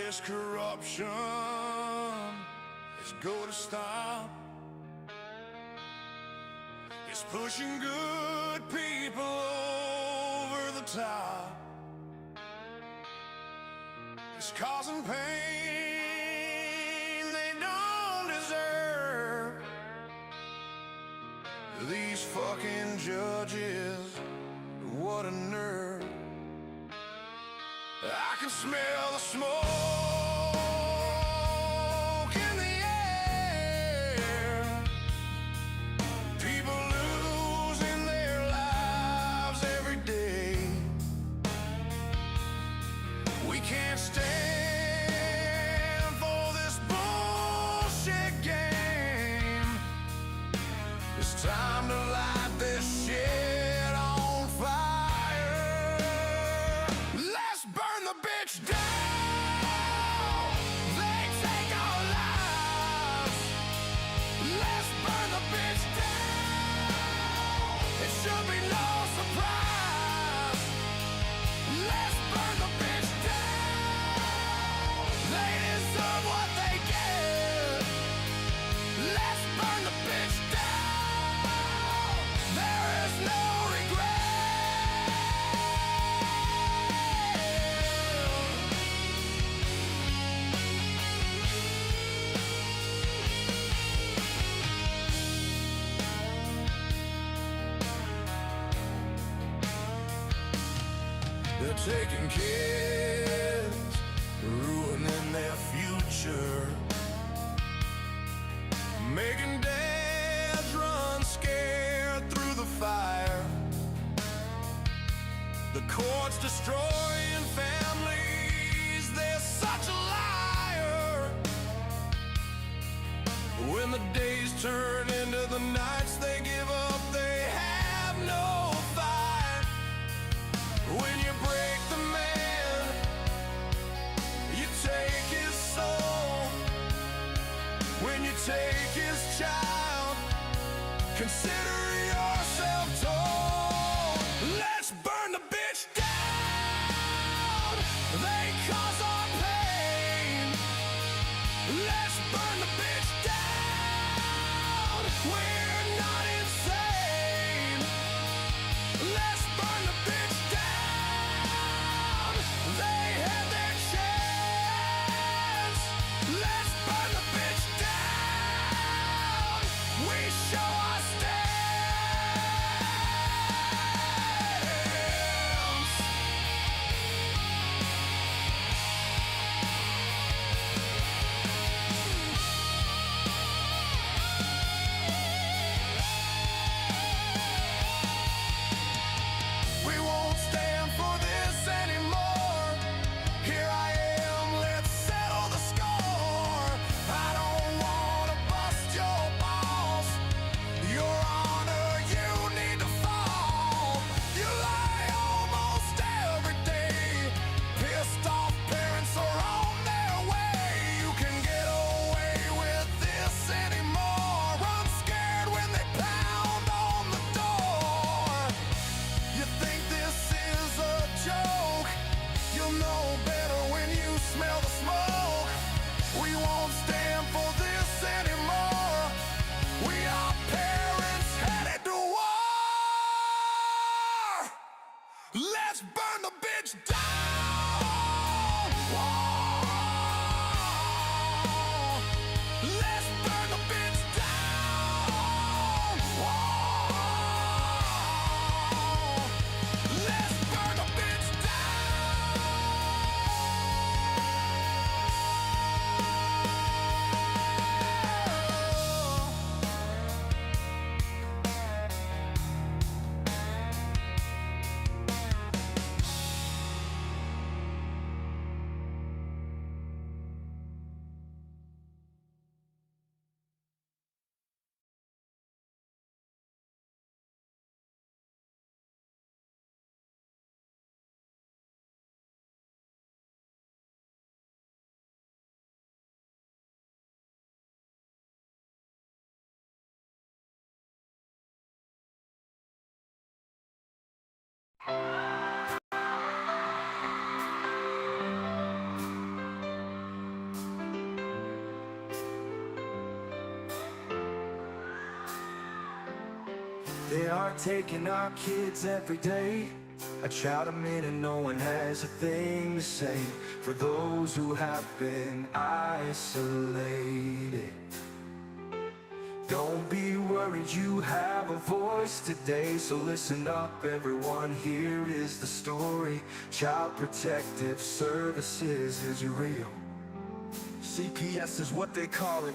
This corruption is gonna stop. It's pushing good people over the top. It's causing pain they don't deserve. These fucking judges, what a nerve. I can smell the smoke in the air. People losing their lives every day. We can't stand for this bullshit game. It's time to light this shit on fire. Let's burn the bitch down. They take our lives. Let's burn the bitch down. It should be no surprise. Let's burn the bitch down. They deserve what they get. Let's burn the bitch down. There is no regret. They're taking kids, ruining their future, making dads run scared through the fire. The courts destroying families, they're such a liar. When the days turn into the nights they give up, they have no fight. When you break the man, you take his soul. When you take his child, consider yourself told. Let's burn the bitch down. They cause our pain. Let's burn the bitch down. We're not insane. Let's burn the bitch down. They had their chance. Let's burn the bitch down. We show our stance. We won't stand for this anymore. Here I am, let's settle the score. I don't wanna bust your balls. Your honor, you need to fall. You lie almost every day. Pissed off parents are on their way. You can get away with this anymore. Run scared when they pound on the door. You think this is a joke? You'll know better when you smell the smoke. We won't stand for this anymore. We are parents headed to war. Let's burn the bitch down. Whoa. Let's burn the bitch down. Whoa. Let's burn the bitch They are taking our kids every day. I try them in and no one has a thing to say for those who have been isolated. Don't be worried, you have a voice today. So listen up everyone, here is the story. Child Protective Services is real. CPS is what they call it.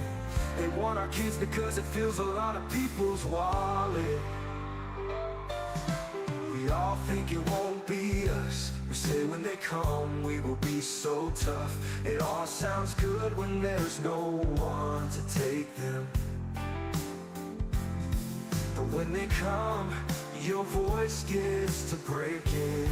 They want our kids because it fills a lot of people's wallet. We all think it won't be us. We say when they come we will be so tough. It all sounds good when there's no one to take them. But when they come, your voice gets to breaking.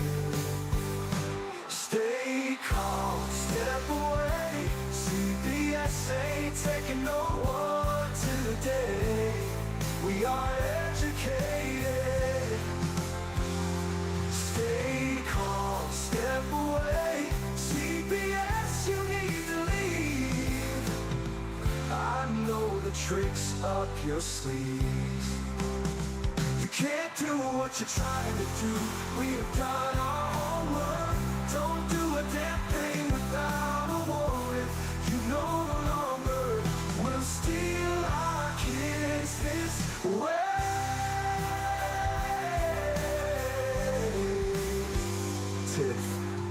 Stay calm, step away. CPS ain't taking no one today. We are educated. Stay calm, step away. CPS, you need to leave. I know the tricks up your sleeves. You can't do what you're trying to do. We have done our homework. Don't do a damn thing without a warrant. You no longer will steal our kids this way. Tiff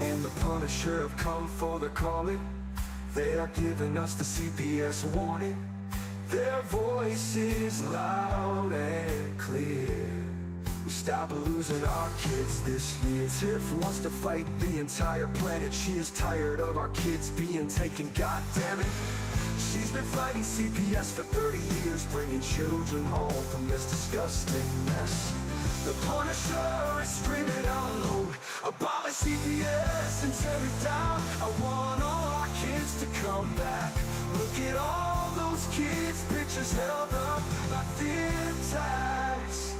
and The Punisher have come for the calling. They are giving us the CPS warning. Their voice is loud and clear. We stop losing our kids this year. Tiff wants to fight the entire planet. She is tired of our kids being taken, god damn it. She's been fighting CPS for 30 years, bringing children home from this disgusting mess. The Punisher is screaming out loud, abolish CPS and tear it down. I want all our kids to come back. Look at all those kids' pictures held up like thin tags.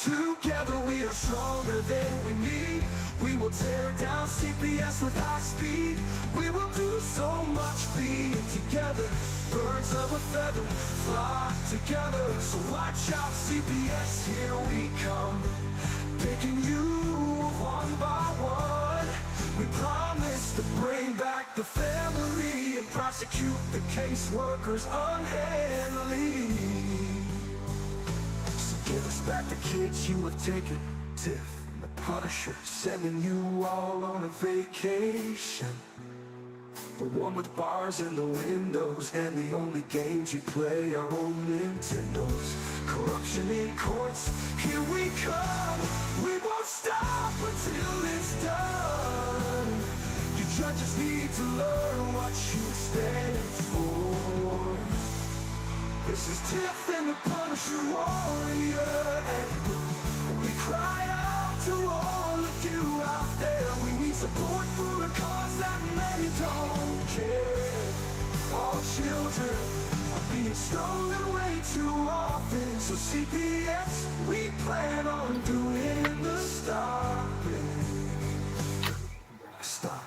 Together we are stronger than we need. We will tear down CPS with high speed. We will do so much being together. Birds of a feather flock together. So watch out CPS, here we come. Picking you one by one. We promise to bring back the family and prosecute the caseworkers unhandily. So give us back the kids you have taken. Tiff and The Punisher sending you all on a vacation. The one with bars in the windows and the only games you play are on Nintendos. Corruption in courts, here we come. We won't stop until it's done. You judges need to learn what you stand for. This is Tiff and The Punisher warrior, and we cry out to all of you out there. We need support for a cause that many don't care. All children are being stolen way too often. So CPS, we plan on doing the stopping. Stop.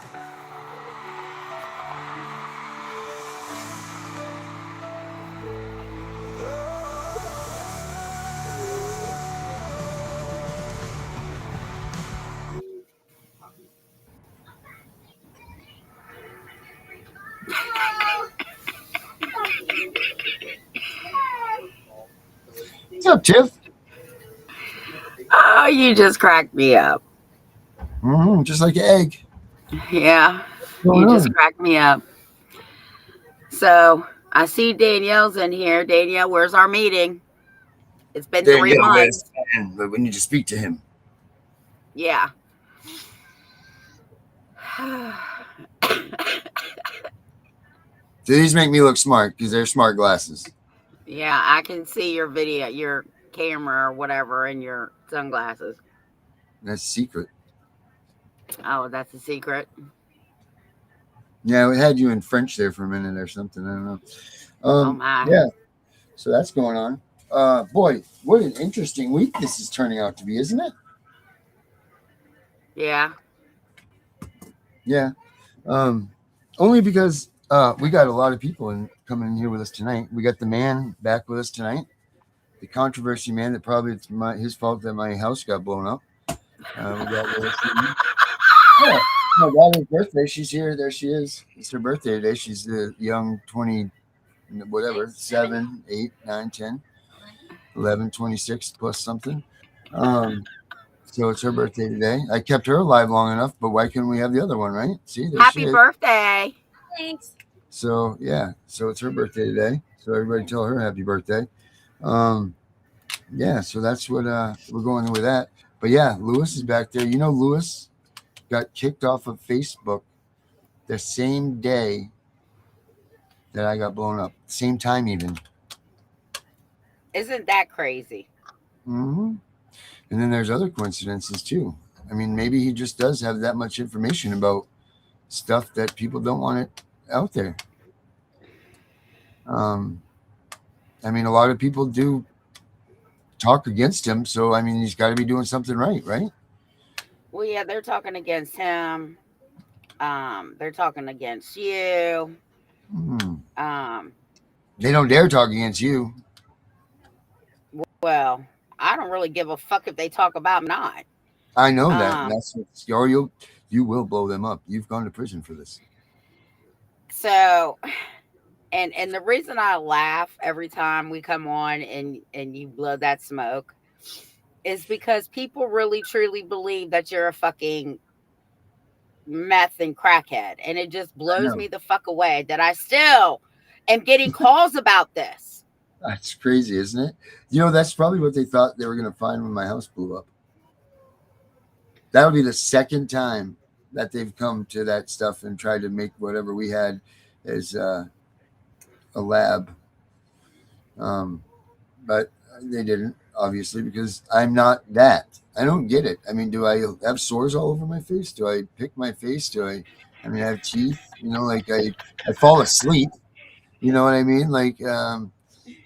What's up, Tiff? Oh, you just cracked me up. Just like an egg. Yeah, you just cracked me up. So I see Danielle's in here. Danielle, where's our meeting? It's been 3 months. But we need to speak to him. Yeah. So these make me look smart because they're smart glasses. Yeah, I can see your video, your camera or whatever, and your sunglasses. That's secret. Oh, that's a secret. Yeah, we had you in French there for a minute or something. I don't know. Oh my. Yeah. So that's going on. Boy, what an interesting week this is turning out to be, isn't it? Yeah. Yeah. Only because we got a lot of people coming in here with us tonight. We got the man back with us tonight. the controversy man that probably it's his fault that my house got blown up. We got yeah. My daughter's birthday. She's here. There she is. It's her birthday today. She's a young 20, whatever, 7, 8, 9, 10, 11, 26 plus something. So it's her birthday today. I kept her alive long enough, but why couldn't we have the other one, right? See, there she Happy is. birthday. Thanks. So yeah, so it's her birthday today. So everybody tell her happy birthday. Um, yeah, so that's what we're going with that. But yeah, Lewis is back there. You know, Lewis got kicked off of Facebook the same day that I got blown up, same time even. Isn't that crazy? Mm-hmm. And then there's other coincidences too. I mean, maybe he just does have that much information about stuff that people don't want it out there. I mean, a lot of people do talk against him, so I mean, he's got to be doing something right, right? Well, yeah, they're talking against him. They're talking against you. Hmm. They don't dare talk against you. Well, I don't really give a fuck if they talk about me or not. I know that. And that's or you will blow them up. You've gone to prison for this. So, and the reason I laugh every time we come on and you blow that smoke is because people really truly believe that you're a fucking meth and crackhead, and it just blows me the fuck away that I still am getting calls about this. That's crazy, isn't it? You know, that's probably what they thought they were going to find when my house blew up. That'll be the second time that they've come to that stuff and tried to make whatever we had as a lab. But they didn't, obviously, because I'm not that. I don't get it. I mean, do I have sores all over my face? Do I pick my face? I mean, I have teeth, you know, like I fall asleep. You know what I mean? Like,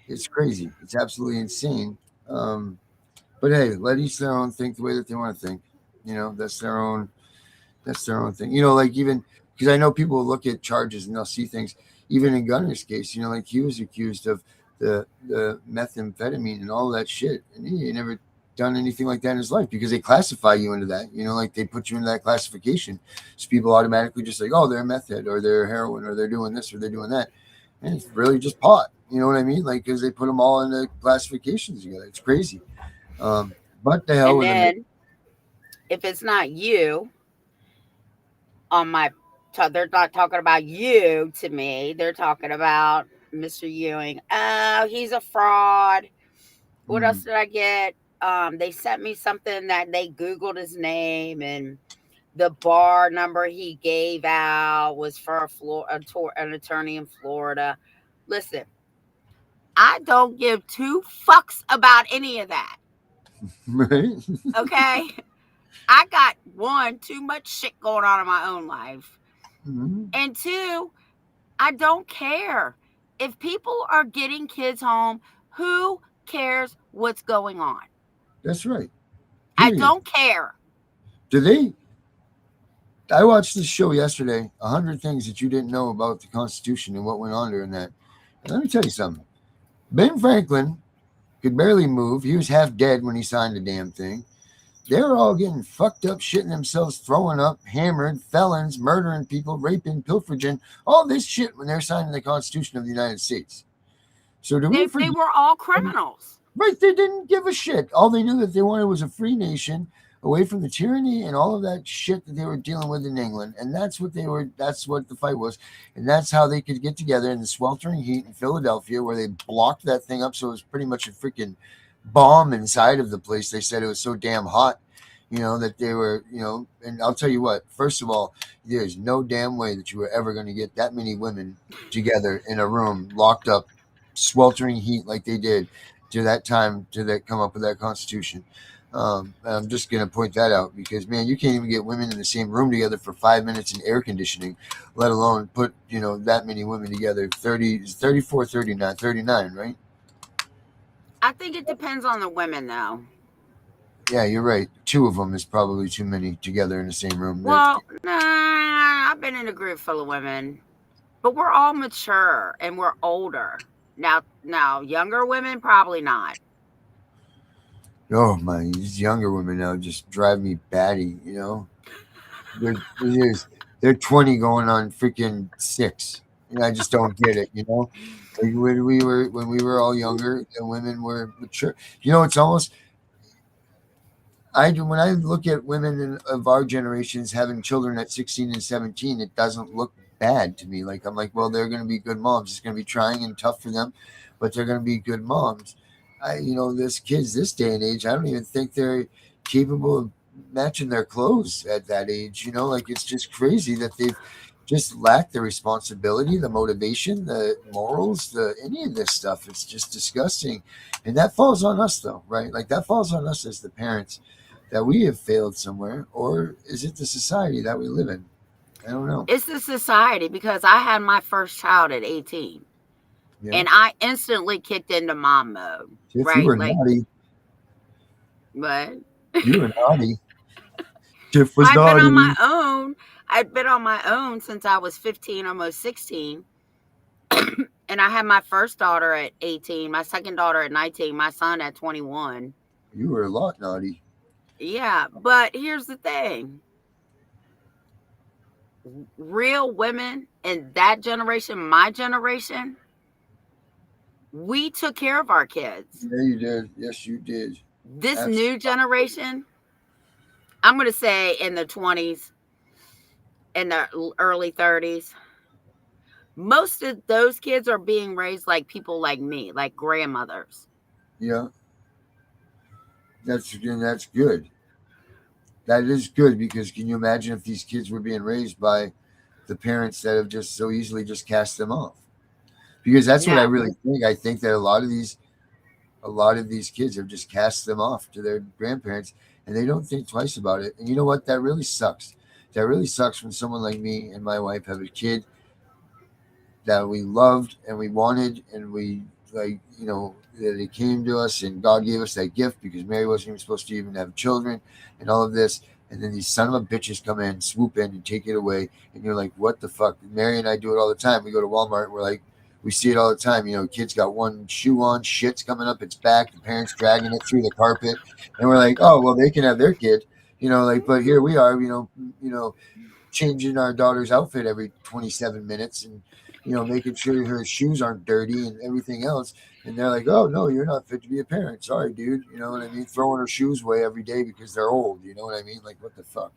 it's crazy. It's absolutely insane. But hey, let each their own think the way that they want to think. You know, that's their own thing. You know, like even because I know people will look at charges and they'll see things. Even in Gunner's case, you know, like he was accused of the methamphetamine and all that shit, and he never done anything like that in his life because they classify you into that. You know, like they put you into that classification, so people automatically just like, oh, they're a meth head or they're heroin or they're doing this or they're doing that, and it's really just pot. You know what I mean? Like because they put them all in the classifications together. It's crazy. But the hell. And then if it's not you on my, they're not talking about you to me. They're talking about Mr. Ewing. Oh, he's a fraud. What else did I get? They sent me something that they Googled his name and the bar number he gave out was for an attorney in Florida. Listen, I don't give two fucks about any of that. Right. Okay. I got one, too much shit going on in my own life. Mm-hmm. And two, I don't care. If people are getting kids home, who cares what's going on? That's right. Period. I don't care. Do they? I watched this show yesterday, 100 Things That You Didn't Know About the Constitution and what went on during that. And let me tell you something. Ben Franklin could barely move. He was half dead when he signed the damn thing. They were all getting fucked up, shitting themselves, throwing up, hammered, felons, murdering people, raping, pilfering, all this shit when they're signing the Constitution of the United States. So they were all criminals. Right, they didn't give a shit. All they knew that they wanted was a free nation away from the tyranny and all of that shit that they were dealing with in England. And that's what the fight was. And that's how they could get together in the sweltering heat in Philadelphia where they blocked that thing up. So it was pretty much a freaking bomb inside of the place. They said it was so damn hot, you know, that they were, you know, and I'll tell you what, first of all, there's no damn way that you were ever going to get that many women together in a room, locked up, sweltering heat like they did to that time to come up with that Constitution. I'm just going to point that out because, man, you can't even get women in the same room together for 5 minutes in air conditioning, let alone put, you know, that many women together. 34, 39, right? I think it depends on the women, though. Yeah, you're right. 2 of them is probably too many together in the same room. Well, nah, I've been in a group full of women, but we're all mature and we're older. Now, younger women, probably not. Oh my, these younger women now just drive me batty. You know, they're they're 20 going on freaking 6. And I just don't get it. You know, like when we were all younger, and women were mature. You know, it's almost I do when I look at women of our generations having children at 16 and 17, it doesn't look bad to me. Like I'm like, well, they're going to be good moms. It's going to be trying and tough for them, but they're going to be good moms. This kids this day and age, I don't even think they're capable of matching their clothes at that age. You know, like it's just crazy that they've just lacked the responsibility, the motivation, the morals, the any of this stuff. It's just disgusting, and that falls on us, though, right? Like that falls on us as the parents that we have failed somewhere, or is it the society that we live in? I don't know. It's the society, because I had my first child at 18 Yeah, and I instantly kicked into mom mode, if you right? were Like, naughty, what? you were naughty. Tiff was I've been on naughty. my own. I've been on my own since I was 15, almost 16. And I had my first daughter at 18, my second daughter at 19, my son at 21. You were a lot naughty. Yeah, but here's the thing. Real women in that generation, my generation, we took care of our kids. Yeah, you did. Yes, you did. This Absolutely. new generation, I'm going to say in the 20s, in the early 30s, most of those kids are being raised like people like me, like grandmothers. Yeah, that's good. That is good because can you imagine if these kids were being raised by the parents that have just so easily just cast them off? Because that's what I Yeah. really think. I think that a lot of these kids have just cast them off to their grandparents and they don't think twice about it. And you know what? That really sucks. That really sucks when someone like me and my wife have a kid that we loved and we wanted and we like, that it came to us and God gave us that gift because Mary wasn't even supposed to even have children and all of this. And then these son of a bitches come in, swoop in and take it away. And you're like, what the fuck? Mary and I do it all the time. We go to Walmart and we're like, we see it all the time. Kids got one shoe on, shit's coming up its back, the parents dragging it through the carpet. And we're like, oh, well, they can have their kid, but here we are, changing our daughter's outfit every 27 minutes and making sure her shoes aren't dirty and everything else. And they're like, oh no, you're not fit to be a parent, sorry dude, you know what I mean, throwing her shoes away every day because they're old, you know what I mean, like what the fuck.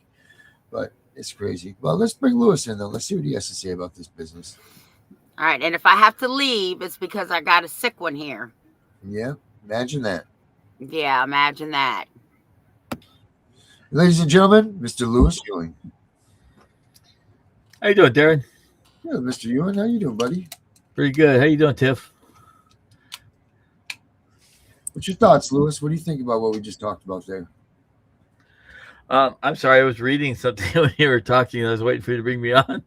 But it's crazy. Well, let's bring Lewis in though. Let's see what he has to say about this business. All right. And if I have to leave, it's because I got a sick one here. Yeah, imagine that. Yeah, imagine that. Ladies and gentlemen, Mr. Lewis Ewing. How you doing, Darren? Yeah, Mr. Ewing, how you doing, buddy? Pretty good. How you doing, Tiff? What's your thoughts, Lewis? What do you think about what we just talked about there? I'm sorry, I was reading something when you were talking. I was waiting for you to bring me on.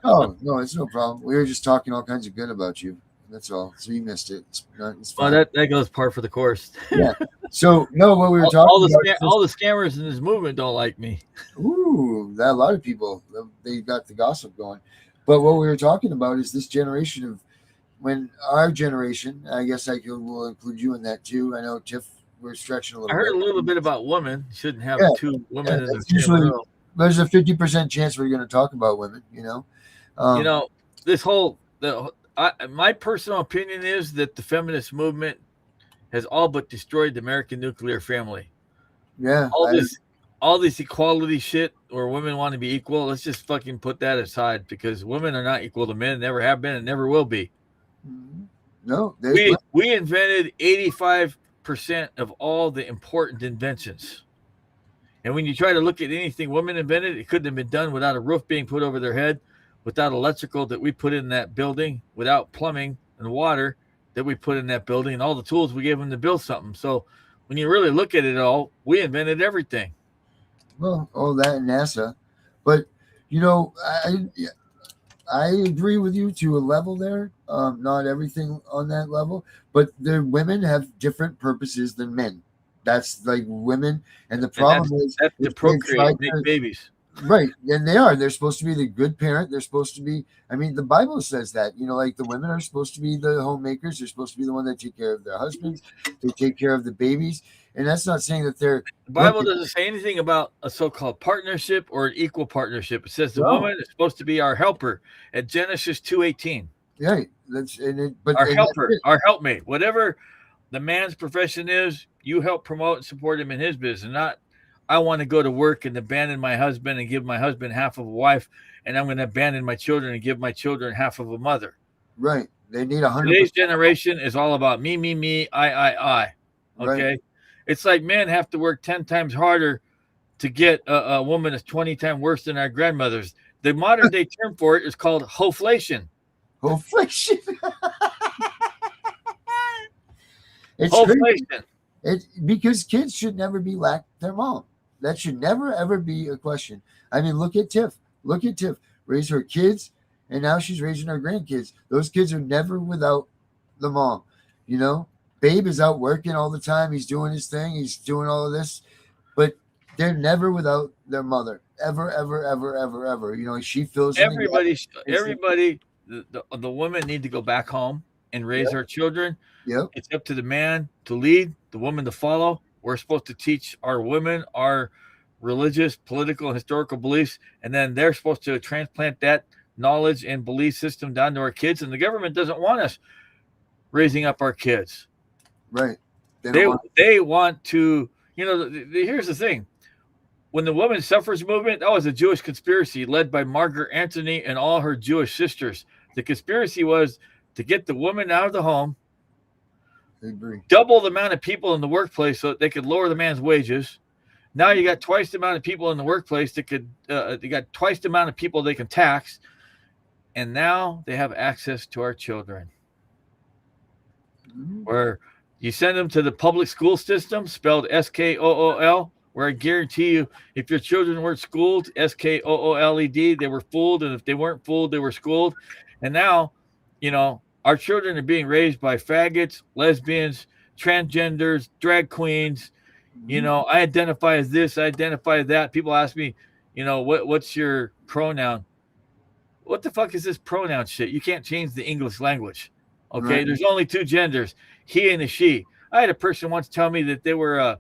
Oh, no, it's no problem. We were just talking all kinds of good about you. That's all. So you missed it. It's fine. Well, that goes par for the course. Yeah. So, no, what we were talking all about. The scammers in this movement don't like me. Ooh, a lot of people, they got the gossip going. But what we were talking about is this generation of when our generation, I guess will include you in that too. I know, Tiff, we're stretching a little I heard bit. a little bit about women. Shouldn't have Yeah. two women in the that's usually, same room. there's a 50% chance we're going to talk about women, This whole my personal opinion is that the feminist movement has all but destroyed the American nuclear family. Yeah. All this equality shit where women want to be equal, let's just fucking put that aside because women are not equal to men, never have been and never will be. No, we invented 85% of all the important inventions. And when you try to look at anything women invented, it couldn't have been done without a roof being put over their head, without electrical that we put in that building, without plumbing and water that we put in that building, and all the tools we gave them to build something. So when you really look at it all, we invented everything. Well, all that and NASA. But, I agree with you to a level there. Not everything on that level, but the women have different purposes than men. That's like women, and the problem is that's to procreate, make babies. Right, and they are. They're supposed to be the good parent. They're supposed to be. I mean, the Bible says that. Like the women are supposed to be the homemakers. They're supposed to be the one that take care of their husbands. They take care of the babies, And that's not saying that they're The Bible doesn't say anything about a so-called partnership or an equal partnership. It says the woman is supposed to be our helper at Genesis 2:18. Right. Our helper, our helpmate, whatever the man's profession is, you help promote and support him in his business. Not, I want to go to work and abandon my husband and give my husband half of a wife, and I'm going to abandon my children and give my children half of a mother. Right. They need 100%. Today's generation is all about me, I. Okay. Right. It's like men have to work 10 times harder to get a woman that's 20 times worse than our grandmothers. The modern day term for it is called hoflation. Hoflation. It's hoflation. It's because kids should never be like their mom. That should never, ever be a question. I mean, look at Tiff. Look at Tiff. Raise her kids, and now she's raising her grandkids. Those kids are never without the mom. You know, Babe is out working all the time. He's doing his thing. He's doing all of this. But they're never without their mother. Ever, ever, ever, ever, ever. You know, she feels everybody, the women need to go back home and raise our children. Yep. It's up to the man to lead, the woman to follow. We're supposed to teach our women our religious, political, and historical beliefs, and then they're supposed to transplant that knowledge and belief system down to our kids. And the government doesn't want us raising up our kids. Right. They want to, you know, here's the thing. When the women's suffrage movement, that was a Jewish conspiracy led by Margaret Anthony and all her Jewish sisters. The conspiracy was to get the woman out of the home, double the amount of people in the workplace so that they could lower the man's wages. Now you got twice the amount of people in the workplace that could, you got twice the amount of people they can tax. And now they have access to our children. Where you send them to the public school system, spelled SKOOL, where I guarantee you, if your children weren't schooled, SKOOLED, they were fooled. And if they weren't fooled, they were schooled. And now, you know, our children are being raised by faggots, lesbians, transgenders, drag queens. You know, I identify as this, I identify as that. People ask me, you know, what's your pronoun? What the fuck is this pronoun shit? You can't change the English language. Okay, right. There's only two genders, he and a she. I had a person once tell me that they were,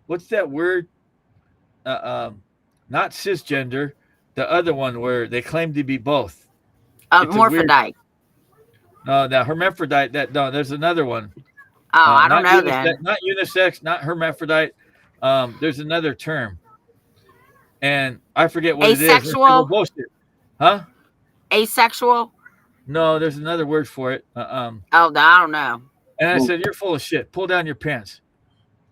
what's that word? Not cisgender, the other one where they claim to be both. Morphodite. No, the hermaphrodite. There's another one. Oh, I don't know that. Not unisex, not hermaphrodite. There's another term, and I forget what asexual? It is. Huh? Asexual? No, there's another word for it. I don't know. And I said, you're full of shit. Pull down your pants.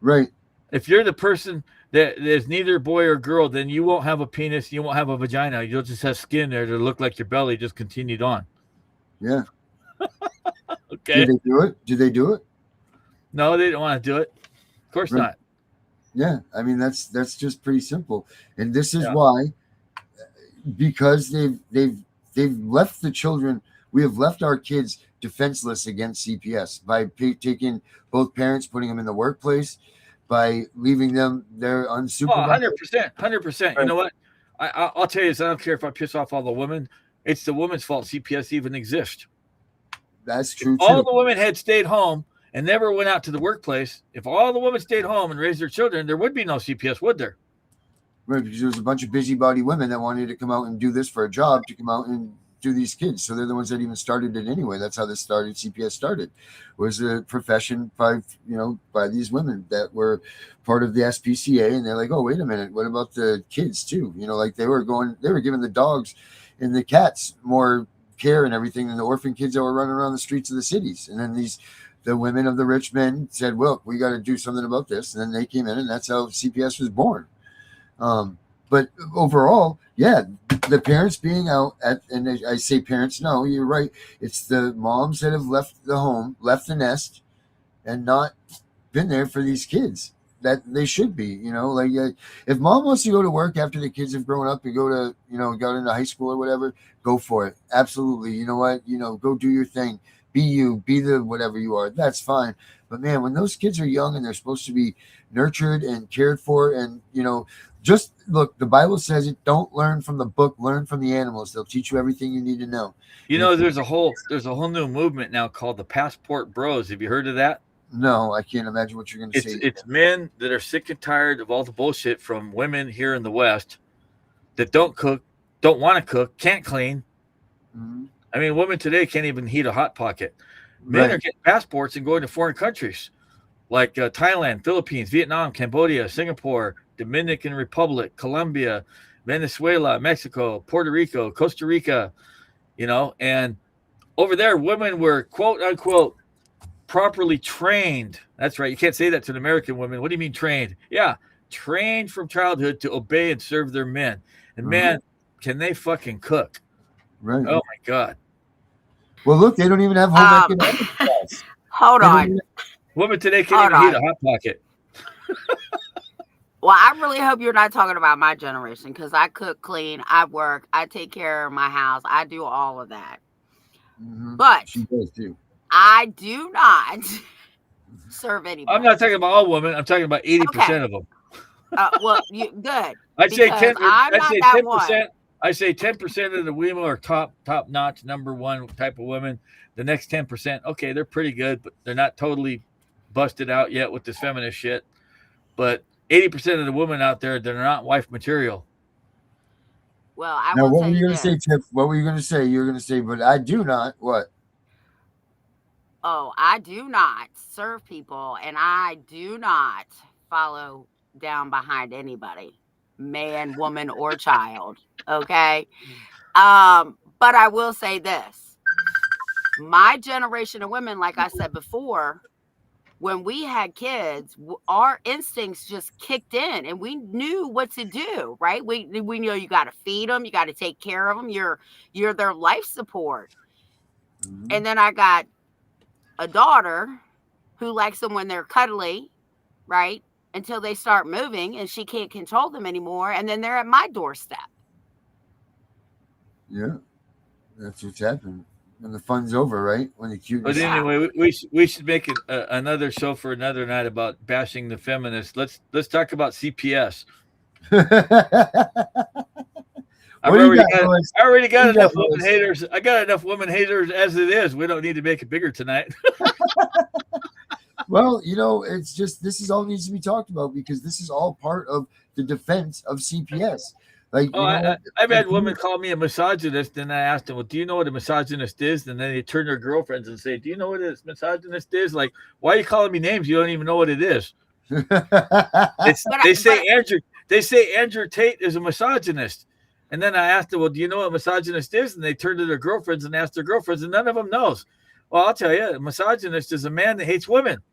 Right. If you're the person that is neither boy or girl, then you won't have a penis. You won't have a vagina. You'll just have skin there to look like your belly just continued on. Yeah. Okay. Did they do it? Did they do it? No, they didn't want to do it. Of course not. Yeah. I mean, that's just pretty simple. And this is why, because they've left the children, we have left our kids defenseless against CPS by taking both parents, putting them in the workplace, by leaving them there unsupervised. 100%. Right. You know what? I'll tell you this. I don't care if I piss off all the women. It's the women's fault CPS even exists. That's true. If all the women had stayed home and never went out to the workplace, if all the women stayed home and raised their children, there would be no CPS, would there? Right, because there was a bunch of busybody women that wanted to come out and do this for a job, to come out and do these kids. So they're the ones that even started it anyway. That's how this started. CPS started, was a profession by these women that were part of the SPCA. And they're like, oh, wait a minute, what about the kids too? You know, like they were giving the dogs and the cats more care and everything than the orphan kids that were running around the streets of the cities. And then the women of the rich men said, well, we got to do something about this. And then they came in, and that's how CPS was born. But overall, the parents being out and I say parents, no, you're right. It's the moms that have left the home, left the nest, and not been there for these kids that they should be. You know, like if mom wants to go to work after the kids have grown up and got into high school or whatever, go for it. Absolutely. You know what? Go do your thing. Be you. Be the whatever you are. That's fine. But man, when those kids are young and they're supposed to be nurtured and cared for, and just look, the Bible says it. Don't learn from the book, learn from the animals. They'll teach you everything you need to know. There's a whole new movement now called the Passport Bros. Have you heard of that? No, I can't imagine what you're going to say. It's men that are sick and tired of all the bullshit from women here in the West that don't cook, don't want to cook, can't clean. Mhm. I mean, women today can't even heat a hot pocket. Men are getting passports and going to foreign countries like Thailand, Philippines, Vietnam, Cambodia, Singapore, Dominican Republic, Colombia, Venezuela, Mexico, Puerto Rico, Costa Rica, you know, and over there, women were quote unquote properly trained. That's right. You can't say that to an American woman. What do you mean trained? Yeah, trained from childhood to obey and serve their men. And man, can they fucking cook? Right. Oh my God. Well, look, they don't even have home economics class. Hold on. Women today can't even heat a hot pocket. Well, I really hope you're not talking about my generation, because I cook, clean, I work, I take care of my house, I do all of that. Mhm. But She does too. I do not serve anybody. I'm not talking about all women. I'm talking about 80% of them. Well, good. I'd say 10. I'm not that 10%. one. I say 10% of the women are top notch, number one type of women. The next 10%, okay, they're pretty good, but they're not totally busted out yet with this feminist shit. But 80% of the women out there, they're not wife material. Well, I Now, will what tell were you you going to say, this. Tiff? What were you going to say? You were going to say, but I do not. What? Oh, I do not serve people, and I do not follow down behind anybody, man, woman, or child. Okay. But I will say this. My generation of women, like I said before, when we had kids, our instincts just kicked in and we knew what to do, right? We know you got to feed them, you got to take care of them. You're their life support. Mhm. And then I got a daughter who likes them when they're cuddly, right? Until they start moving and she can't control them anymore. And then they're at my doorstep. Yeah, that's what's happening. When the fun's over, right? When the cuteness. But anyway, we should make another show for another night about bashing the feminists. Let's talk about CPS. I already got enough women haters. I got enough women haters as it is. We don't need to make it bigger tonight. Well, you know, it's just this is all needs to be talked about because this is all part of the defense of CPS. Like, I've had women call me a misogynist, and I asked them, "Well, do you know what a misogynist is?" And then they turn to their girlfriends and say, "Do you know what a misogynist is?" Like, why are you calling me names? You don't even know what it is. They say Andrew Tate is a misogynist, and then I asked them, "Well, do you know what a misogynist is?" And they turn to their girlfriends and ask their girlfriends, and none of them knows. Well, I'll tell you, a misogynist is a man that hates women.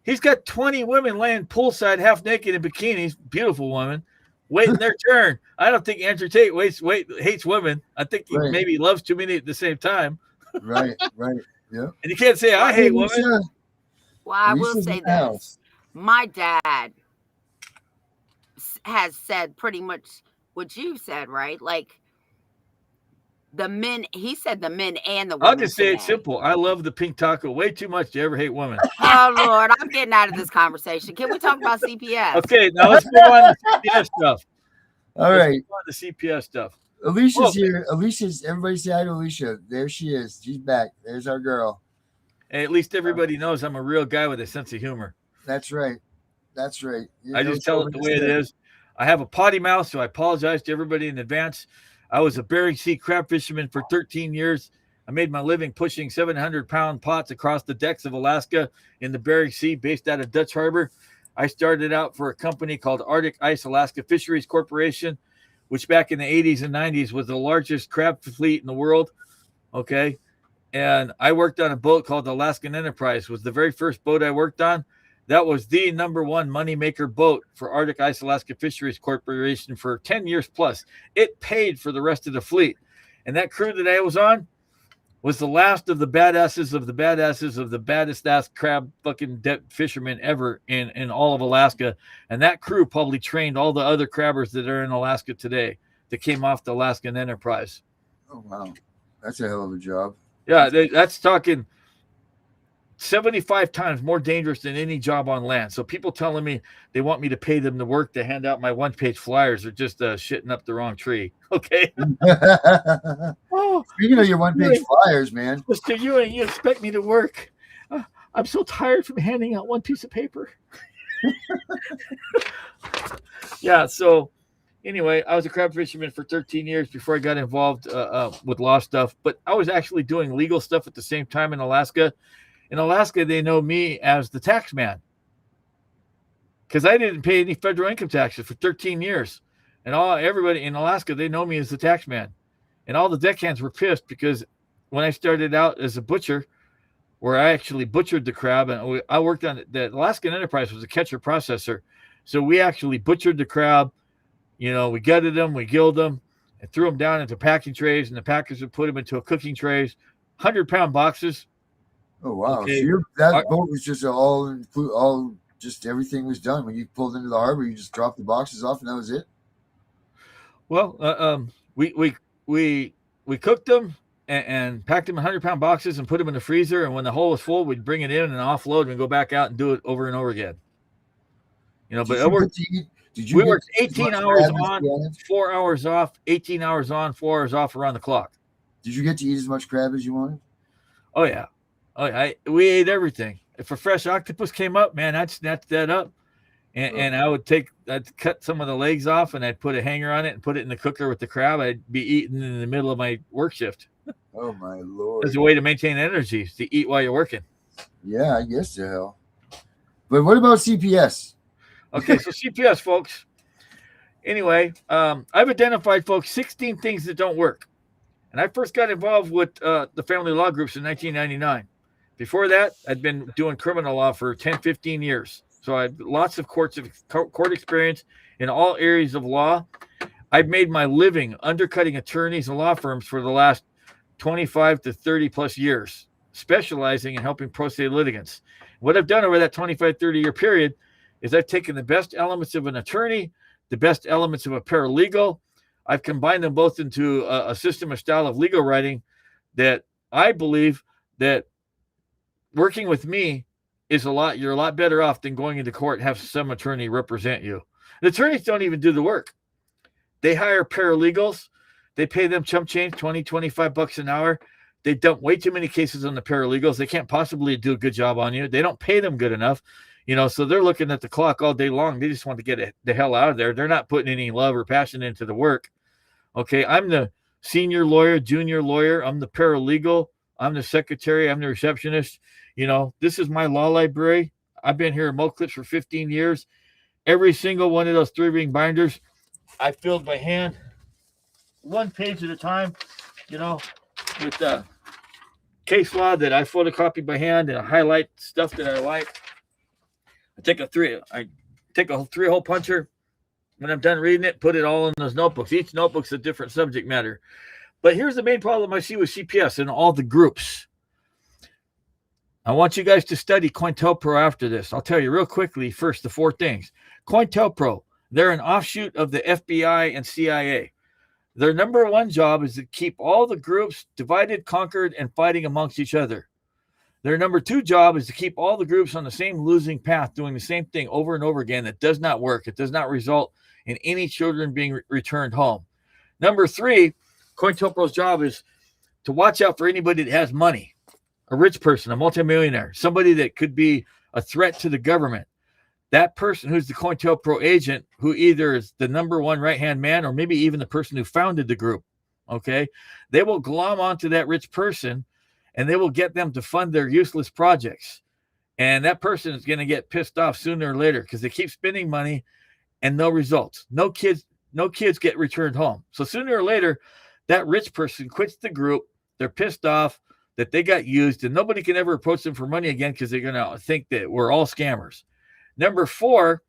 He's got 20 women laying poolside, half naked in bikinis, beautiful women, waiting their turn. I don't think Andrew Tate hates women. I think he maybe loves too many at the same time. Right, yeah. And you can't say I hate women. Well, I will say this. My dad has said pretty much what you said, right? Like the men, he said the men and the women. I'll just say it simple. I love the pink taco way too much to ever hate women. Oh, Lord, I'm getting out of this conversation. Can we talk about CPS? Okay, now let's move on to CPS stuff. All right. Let's move on to CPS stuff. Alicia's here. Everybody say hi to Alicia. There she is. She's back. There's our girl. And at least everybody knows I'm a real guy with a sense of humor. That's right. I just tell it the way it is. I have a potty mouth, so I apologize to everybody in advance. I was a Bering Sea crab fisherman for 13 years. I made my living pushing 700-pound pots across the decks of Alaska in the Bering Sea, based out of Dutch Harbor. I started out for a company called Arctic Ice Alaska Fisheries Corporation, which back in the 80s and 90s was the largest crab fleet in the world. Okay. And I worked on a boat called the Alaskan Enterprise. It was the very first boat I worked on. That was the number one moneymaker boat for Arctic Ice Alaska Fisheries Corporation for 10 years plus. It paid for the rest of the fleet. And that crew that I was on was the last of the badasses of the baddest ass crab fucking fishermen ever in all of Alaska. And that crew probably trained all the other crabbers that are in Alaska today that came off the Alaskan Enterprise. Oh, wow. That's a hell of a job. Yeah, that's talking 75 times more dangerous than any job on land. So people telling me they want me to pay them to work to hand out my one-page flyers are just shitting up the wrong tree. Okay. Speaking of your one-page flyers, man. Mr. Ewing, you expect me to work I'm so tired from handing out one piece of paper. Yeah, so anyway, I was a crab fisherman for 13 years before I got involved with law stuff, but I was actually doing legal stuff at the same time in Alaska. In Alaska, they know me as the tax man because I didn't pay any federal income taxes for 13 years. And everybody in Alaska, they know me as the tax man. And all the deckhands were pissed because when I started out as a butcher, where I actually butchered the crab, and I worked on the Alaskan Enterprise was a catcher processor. So we actually butchered the crab. You know, we gutted them, we gilled them, and threw them down into packing trays, and the packers would put them into a cooking trays, 100-pound boxes. Oh wow! Okay. So that boat was just all just everything was done when you pulled into the harbor. You just dropped the boxes off, and that was it. Well, we cooked them and packed them in 100-pound boxes and put them in the freezer. And when the hole was full, we'd bring it in and offload and go back out and do it over and over again. You know, we worked 18 hours on, 4 hours off, 18 hours on, 4 hours off around the clock. Did you get to eat as much crab as you wanted? Oh yeah. We ate everything. If a fresh octopus came up, man, I'd snatch that up. And I'd cut some of the legs off and I'd put a hanger on it and put it in the cooker with the crab. I'd be eating in the middle of my work shift. Oh my Lord. As a way to maintain energy, to eat while you're working. Yeah, I guess the hell. But what about CPS? Okay, so CPS, folks. Anyway, I've identified, folks, 16 things that don't work. And I first got involved with the family law groups in 1999. Before that, I'd been doing criminal law for 10, 15 years. So I have lots of court experience in all areas of law. I've made my living undercutting attorneys and law firms for the last 25 to 30 plus years, specializing in helping pro se litigants. What I've done over that 25, 30-year period is I've taken the best elements of an attorney, the best elements of a paralegal. I've combined them both into a system, a style of legal writing that I believe that working with me you're a lot better off than going into court and have some attorney represent you. The attorneys don't even do the work. They hire paralegals. They pay them chump change, 20, 25 bucks an hour. They dump way too many cases on the paralegals. They can't possibly do a good job on you. They don't pay them good enough, you know, so they're looking at the clock all day long. They just want to get the hell out of there. They're not putting any love or passion into the work. Okay, I'm the senior lawyer, junior lawyer. I'm the paralegal. I'm the secretary. I'm the receptionist. You know, this is my law library. I've been here at Mo Clips for 15 years. Every single one of those 3-ring binders, I filled by hand, one page at a time, you know, with case law that I photocopy by hand and I highlight stuff that I like. I take a 3-hole puncher. When I'm done reading it, put it all in those notebooks. Each notebook's a different subject matter. But here's the main problem I see with CPS and all the groups. I want you guys to study COINTELPRO after this. I'll tell you real quickly first the 4 things. COINTELPRO, they're an offshoot of the FBI and CIA. Their number one job is to keep all the groups divided, conquered, and fighting amongst each other. Their number 2 job is to keep all the groups on the same losing path, doing the same thing over and over again. That does not work. It does not result in any children being returned home. Number 3, COINTELPRO's job is to watch out for anybody that has money. A rich person, a multimillionaire, somebody that could be a threat to the government. That person who's the COINTELPRO agent, who either is the number one right-hand man or maybe even the person who founded the group, okay? They will glom onto that rich person and they will get them to fund their useless projects. And that person is going to get pissed off sooner or later because they keep spending money and no results. No kids get returned home. So sooner or later, that rich person quits the group. They're pissed off that they got used and nobody can ever approach them for money again because they're going to think that we're all scammers. Number 4,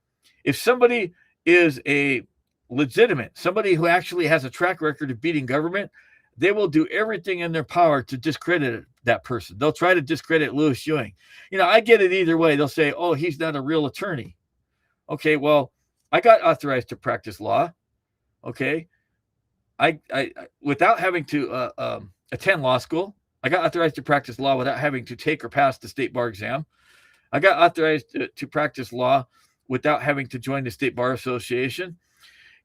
if somebody is a legitimate, somebody who actually has a track record of beating government, they will do everything in their power to discredit that person. They'll try to discredit Louis Ewing. You know, I get it either way. They'll say, oh, he's not a real attorney. Okay, well, I got authorized to practice law. Okay. I without having to attend law school. I got authorized to practice law without having to take or pass the state bar exam. I got authorized to practice law without having to join the State Bar Association.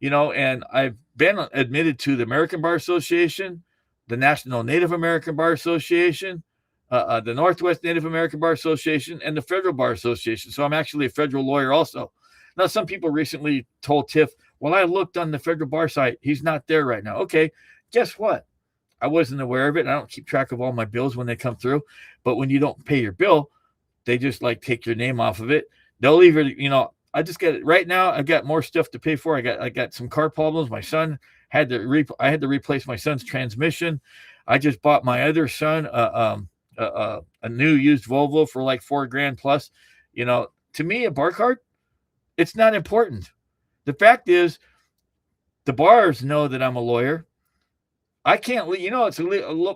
You know, and I've been admitted to the American Bar Association, the National Native American Bar Association, the Northwest Native American Bar Association, and the Federal Bar Association. So I'm actually a federal lawyer also. Now, some people recently told Tiff, well, I looked on the federal bar site. He's not there right now. Okay, guess what? I wasn't aware of it. I don't keep track of all my bills when they come through. But when you don't pay your bill, they just like take your name off of it. They'll leave it, I just got it right now. I've got more stuff to pay for. I got some car problems. My son I had to replace my son's transmission. I just bought my other son a new used Volvo for like $4,000 plus. To me, a bar card, it's not important. The fact is, the bars know that I'm a lawyer. I can't,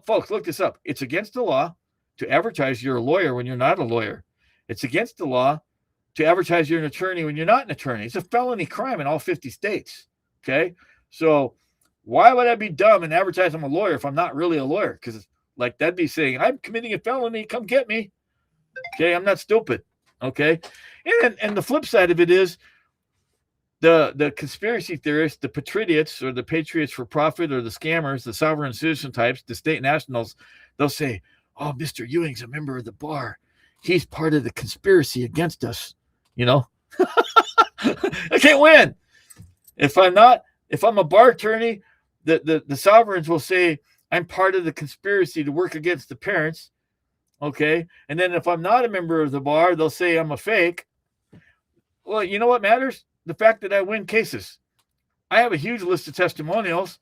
folks, look this up. It's against the law to advertise you're a lawyer when you're not a lawyer. It's against the law to advertise you're an attorney when you're not an attorney. It's a felony crime in all 50 states. Okay. So why would I be dumb and advertise I'm a lawyer if I'm not really a lawyer? Because like that'd be saying I'm committing a felony. Come get me. Okay. I'm not stupid. Okay. And the flip side of it is the conspiracy theorists, the patriots or the patriots for profit or the scammers, the sovereign citizen types, the state nationals, they'll say, oh, Mr. Ewing's a member of the bar. He's part of the conspiracy against us. I can't win. If I'm a bar attorney, the sovereigns will say I'm part of the conspiracy to work against the parents. Okay. And then if I'm not a member of the bar, they'll say I'm a fake. Well, you know what matters? The fact that I win cases. I have a huge list of testimonials.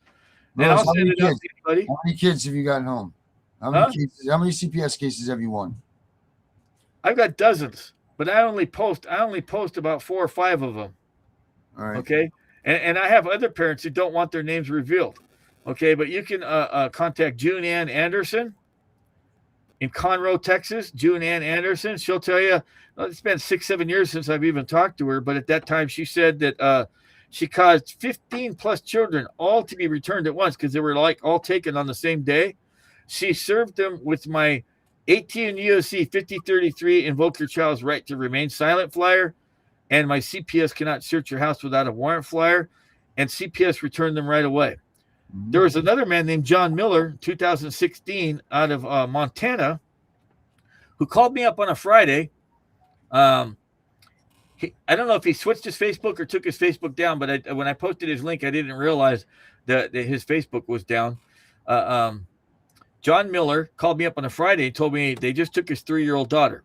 And I'll send it out to anybody. How many kids have you gotten home? How many CPS cases have you won? I've got dozens, but I only post about 4 or 5 of them. All right. Okay. And I have other parents who don't want their names revealed. Okay. But you can contact June Ann Anderson in Conroe, Texas. June Ann Anderson. She'll tell you, it's been 6-7 years since I've even talked to her. But at that time, she said that she caused 15 plus children all to be returned at once because they were like all taken on the same day. She served them with my 18 USC 5033 invoke your child's right to remain silent flyer, and my CPS cannot search your house without a warrant flyer, and CPS returned them right away. Mm-hmm. There was another man named John Miller, 2016, out of Montana, who called me up on a Friday. I don't know if he switched his Facebook or took his Facebook down, but when I posted his link, I didn't realize that his Facebook was down. John Miller called me up on a Friday and told me they just took his 3-year-old daughter.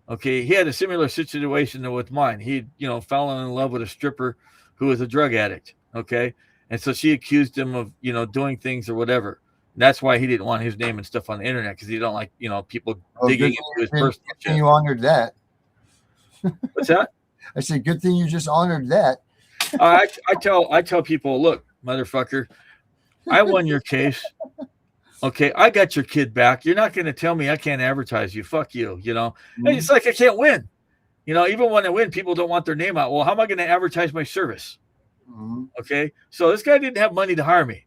Okay, he had a similar situation with mine. He, fell in love with a stripper who was a drug addict. Okay, and so she accused him of, doing things or whatever. And that's why he didn't want his name and stuff on the internet, because he don't like, people digging into his personal shit. You honored that. What's that? I said, good thing you just honored that. I tell people, look, motherfucker, I won your case. Okay, I got your kid back. You're not going to tell me I can't advertise you. Fuck you, Mm-hmm. And it's like I can't win. Even when I win, people don't want their name out. Well, how am I going to advertise my service? Mm-hmm. Okay, so this guy didn't have money to hire me.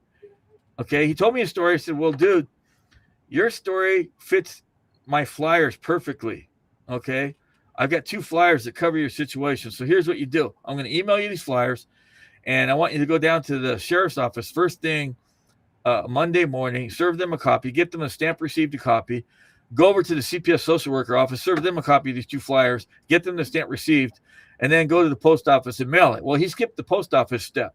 Okay, he told me a story. I said, well, dude, your story fits my flyers perfectly. Okay, I've got 2 flyers that cover your situation. So here's what you do. I'm going to email you these flyers, and I want you to go down to the sheriff's office first thing Monday morning, serve them a copy, get them a stamp received a copy, go over to the CPS social worker office, serve them a copy of these 2 flyers, get them the stamp received, and then go to the post office and mail it. Well, he skipped the post office step.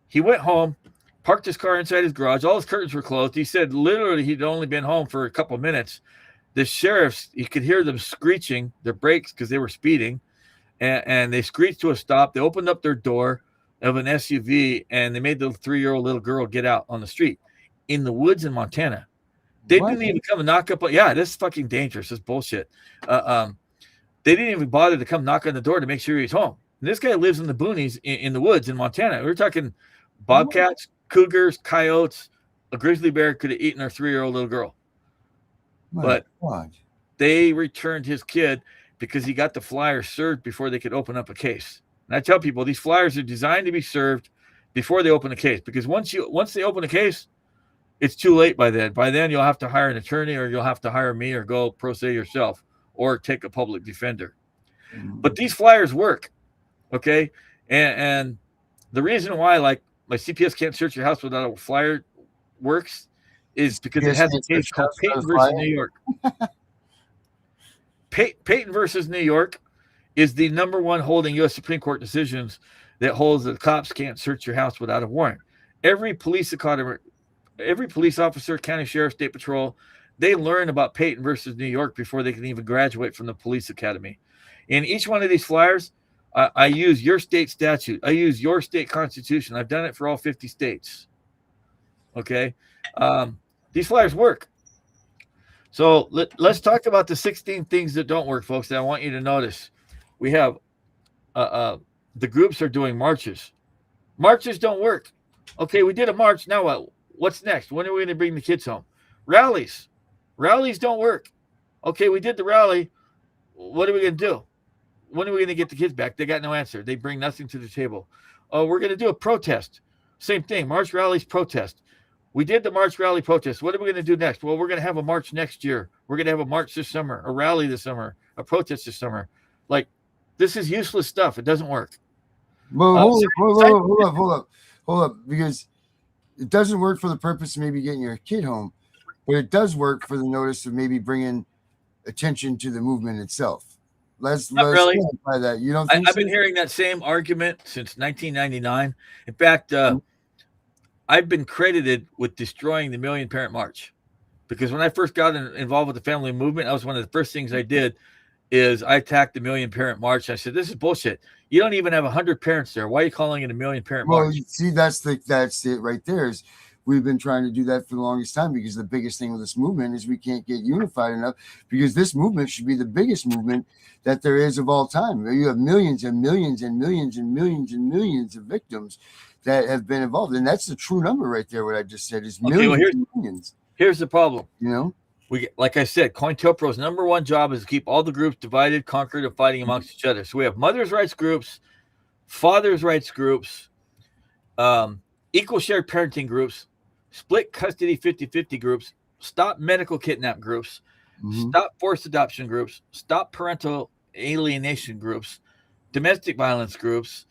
He went home, parked his car inside his garage. All his curtains were closed. He said literally he'd only been home for a couple of minutes. The sheriffs, he could hear them screeching their brakes because they were speeding, and they screeched to a stop. They opened up their door of an SUV, and they made the 3-year-old little girl get out on the street in the woods in Montana. They didn't even come and knock up. Yeah, this is fucking dangerous. This is bullshit. They didn't even bother to come knock on the door to make sure he's home. And this guy lives in the boonies in the woods in Montana. We're talking bobcats, cougars, coyotes. A grizzly bear could have eaten our 3-year-old little girl. But they returned his kid because he got the flyer served before they could open up a case. And I tell people these flyers are designed to be served before they open a case, because once they open a case, it's too late by then. By then, you'll have to hire an attorney, or you'll have to hire me, or go pro se yourself, or take a public defender. Mm-hmm. But these flyers work, okay? And the reason why, like, my CPS can't search your house without a flyer works is because it Yes, has a it's case called just Payton a versus fire. New York. Payton versus New York is the number one holding U.S. Supreme Court decisions that holds that cops can't search your house without a warrant. Every police officer, county sheriff, state patrol, they learn about Payton versus New York before they can even graduate from the police academy. In each one of these flyers, I use your state statute. I use your state constitution. I've done it for all 50 states. Okay. These flyers work. So let's talk about the 16 things that don't work, folks, that I want you to notice. We have the groups are doing marches. Marches don't work. Okay, we did a march. Now what? What's next? When are we going to bring the kids home? Rallies. Rallies don't work. Okay, we did the rally. What are we going to do? When are we going to get the kids back? They got no answer. They bring nothing to the table. Oh, we're going to do a protest. Same thing. March, rallies, protest. We did the march, rally, protest. What are we going to do next? Well, we're going to have a march next year. We're going to have a march this summer, a rally this summer, a protest this summer. Like, this is useless stuff. It doesn't work. Well, hold up, because it doesn't work for the purpose of maybe getting your kid home, but it does work for the notice of maybe bringing attention to the movement itself. Let's really clarify that. You don't think I've been hearing that same argument since 1999. In fact, I've been credited with destroying the Million Parent March, because when I first got involved with the family movement, that was one of the first things I did. Is I attacked the Million Parent March. I said, this is bullshit. You don't even have 100 parents there. Why are you calling it a Million Parent March? Well, see, that's it right there. Is we've been trying to do that for the longest time, because the biggest thing with this movement is we can't get unified enough, because this movement should be the biggest movement that there is of all time. You have millions and millions and millions and millions and millions of victims that have been involved. And that's the true number right there. What I just said is millions and millions. Here's the problem. You know? Like I said, COINTELPRO's number one job is to keep all the groups divided, conquered, and fighting amongst each other. So we have mothers' rights groups, fathers' rights groups, equal shared parenting groups, split custody 50-50 groups, stop medical kidnap groups, stop forced adoption groups, stop parental alienation groups, domestic violence groups,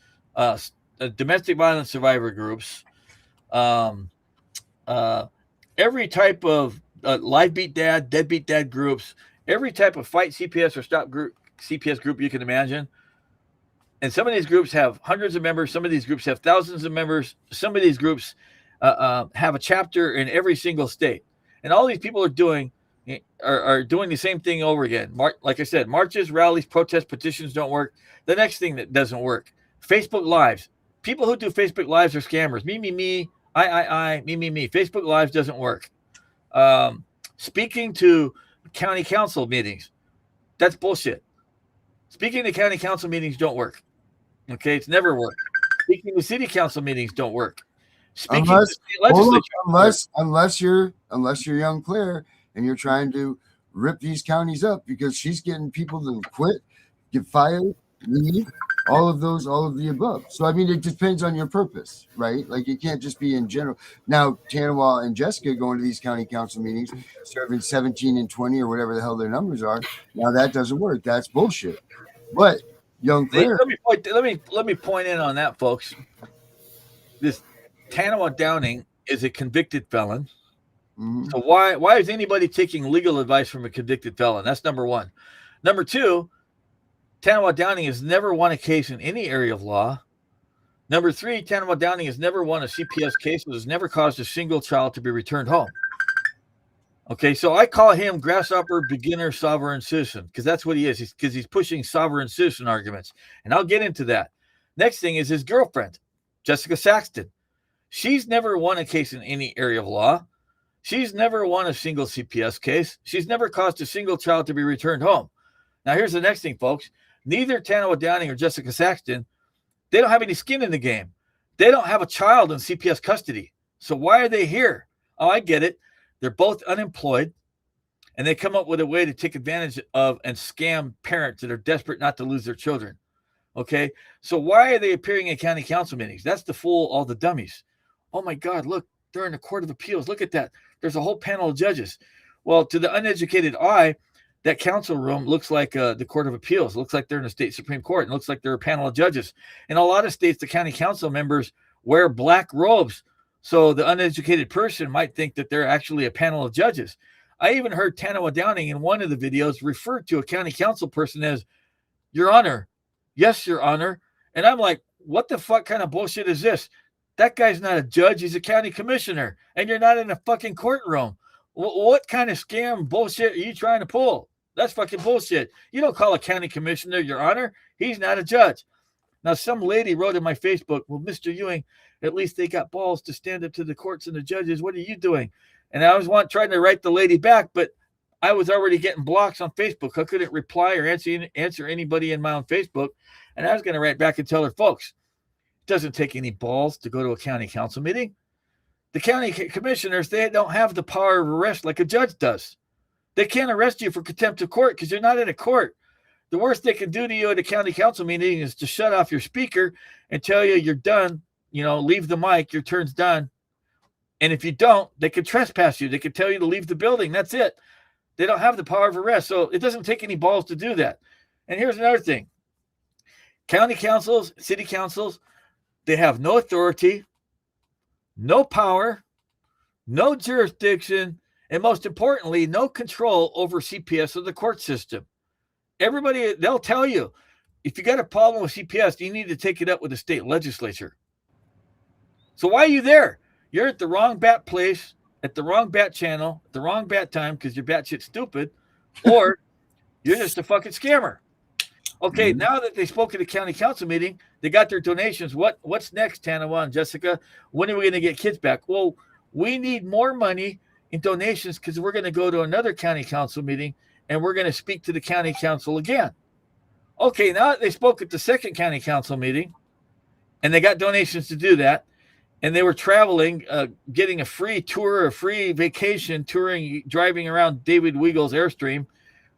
domestic violence survivor groups, every type of live beat dad, deadbeat dad groups, every type of fight CPS or stop group CPS group you can imagine. And some of these groups have hundreds of members. Some of these groups have thousands of members. Some of these groups have a chapter in every single state. And all these people are doing the same thing over again. Like I said, marches, rallies, protests, petitions don't work. The next thing that doesn't work, Facebook Lives. People who do Facebook Lives are scammers. Me, I, me. Facebook Lives doesn't work. Speaking to county council meetings, that's bullshit. Speaking to county council meetings don't work. Okay, it's never worked. Speaking to city council meetings don't work. Speaking to state legislature, unless you're young Claire and you're trying to rip these counties up because she's getting people to quit, get fired, leave, all of the above. So I mean, it depends on your purpose, right? Like, it can't just be in general. Now, Tanawa and Jessica going to these county council meetings, serving 17 and 20 or whatever the hell their numbers are. Now that doesn't work. That's bullshit. But young Claire, let me point in on that, folks. This Tanawa Downing is a convicted felon. So why is anybody taking legal advice from a convicted felon? That's number one. Number two, Tanawa Downing has never won a case in any area of law. Number three, Tanawa Downing has never won a CPS case and has never caused a single child to be returned home. Okay, so I call him grasshopper, beginner, sovereign citizen, because that's what he is. Because he's pushing sovereign citizen arguments. And I'll get into that. Next thing is his girlfriend, Jessica Saxton. She's never won a case in any area of law. She's never won a single CPS case. She's never caused a single child to be returned home. Now, here's the next thing, folks. Neither Tanawa Downing or Jessica Saxton, they don't have any skin in the game. They don't have a child in CPS custody. So why are they here? Oh, I get it. They're both unemployed, and they come up with a way to take advantage of and scam parents that are desperate not to lose their children. Okay, so why are they appearing in county council meetings? That's to fool all the dummies. Oh my God, look, they're in the Court of Appeals. Look at that. There's a whole panel of judges. Well, to the uneducated eye, that council room looks like the Court of Appeals. It looks like they're in the state Supreme Court. And it looks like they're a panel of judges. In a lot of states, the county council members wear black robes So the uneducated person might think that they're actually a panel of judges. I even heard Tanawa Downing in one of the videos refer to a county council person as Your Honor. Yes, Your Honor. And I'm like, what the fuck kind of bullshit is this? That guy's not a judge. He's a county commissioner. And you're not in a fucking courtroom. What kind of scam bullshit are you trying to pull? That's fucking bullshit. You don't call a county commissioner Your Honor. He's not a judge. Now, some lady wrote in my Facebook, well, Mr. Ewing, at least they got balls to stand up to the courts and the judges. What are you doing? And I was trying to write the lady back, but I was already getting blocks on Facebook. I couldn't reply or answer anybody in my own Facebook. And I was going to write back and tell her, folks, it doesn't take any balls to go to a county council meeting. The county commissioners, they don't have the power of arrest like a judge does. They can't arrest you for contempt of court because you're not in a court. The worst they can do to you at a county council meeting is to shut off your speaker and tell you you're done. Leave the mic, your turn's done. And if you don't, they can trespass you. They can tell you to leave the building. That's it. They don't have the power of arrest. So it doesn't take any balls to do that. And here's another thing. County councils, city councils, they have no authority, no power, no jurisdiction, and most importantly, no control over CPS or the court system. Everybody, they'll tell you, if you got a problem with CPS, you need to take it up with the state legislature. So why are you there? You're at the wrong bat place, at the wrong bat channel, at the wrong bat time because you're batshit stupid, or you're just a fucking scammer. Okay, now that they spoke at the county council meeting, they got their donations. What's next, Tanawa and Jessica? When are we going to get kids back? Well, we need more money in donations because we're going to go to another county council meeting and we're going to speak to the county council again. Okay, now that they spoke at the second county council meeting and they got donations to do that, and they were traveling, getting a free tour, a free vacation, driving around David Weagle's Airstream,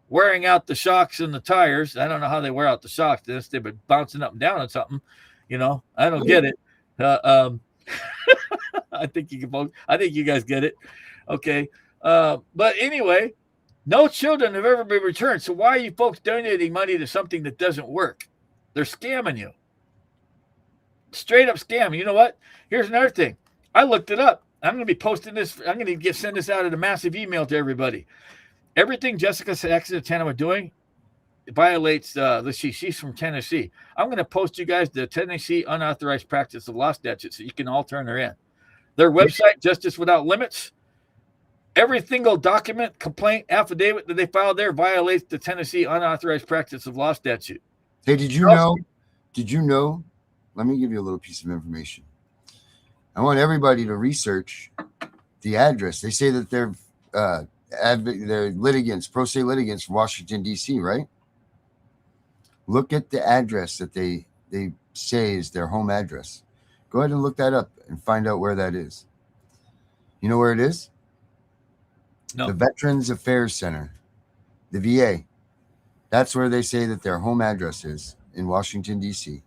wearing out the shocks and the tires. I don't know how they wear out the shocks. They've been bouncing up and down on something. I don't get it. I think you guys get it. Okay. But anyway, no children have ever been returned. So why are you folks donating money to something that doesn't work? They're scamming you. Straight up scam. You know what? Here's another thing. I looked it up. I'm going to be posting this. I'm going to send this out in a massive email to everybody. Everything Jessica Saxon and Tana are doing violates, she's from Tennessee. I'm going to post you guys the Tennessee unauthorized practice of law statute so you can all turn her in. Their website, Justice Without Limits, every single document, complaint, affidavit that they file there violates the Tennessee unauthorized practice of law statute. Hey, did you know? Let me give you a little piece of information. I want everybody to research the address. They say that they're litigants, pro se litigants from Washington, D.C., right? Look at the address that they say is their home address. Go ahead and look that up and find out where that is. You know where it is? No. The Veterans Affairs Center, the VA. That's where they say that their home address is in Washington, D.C.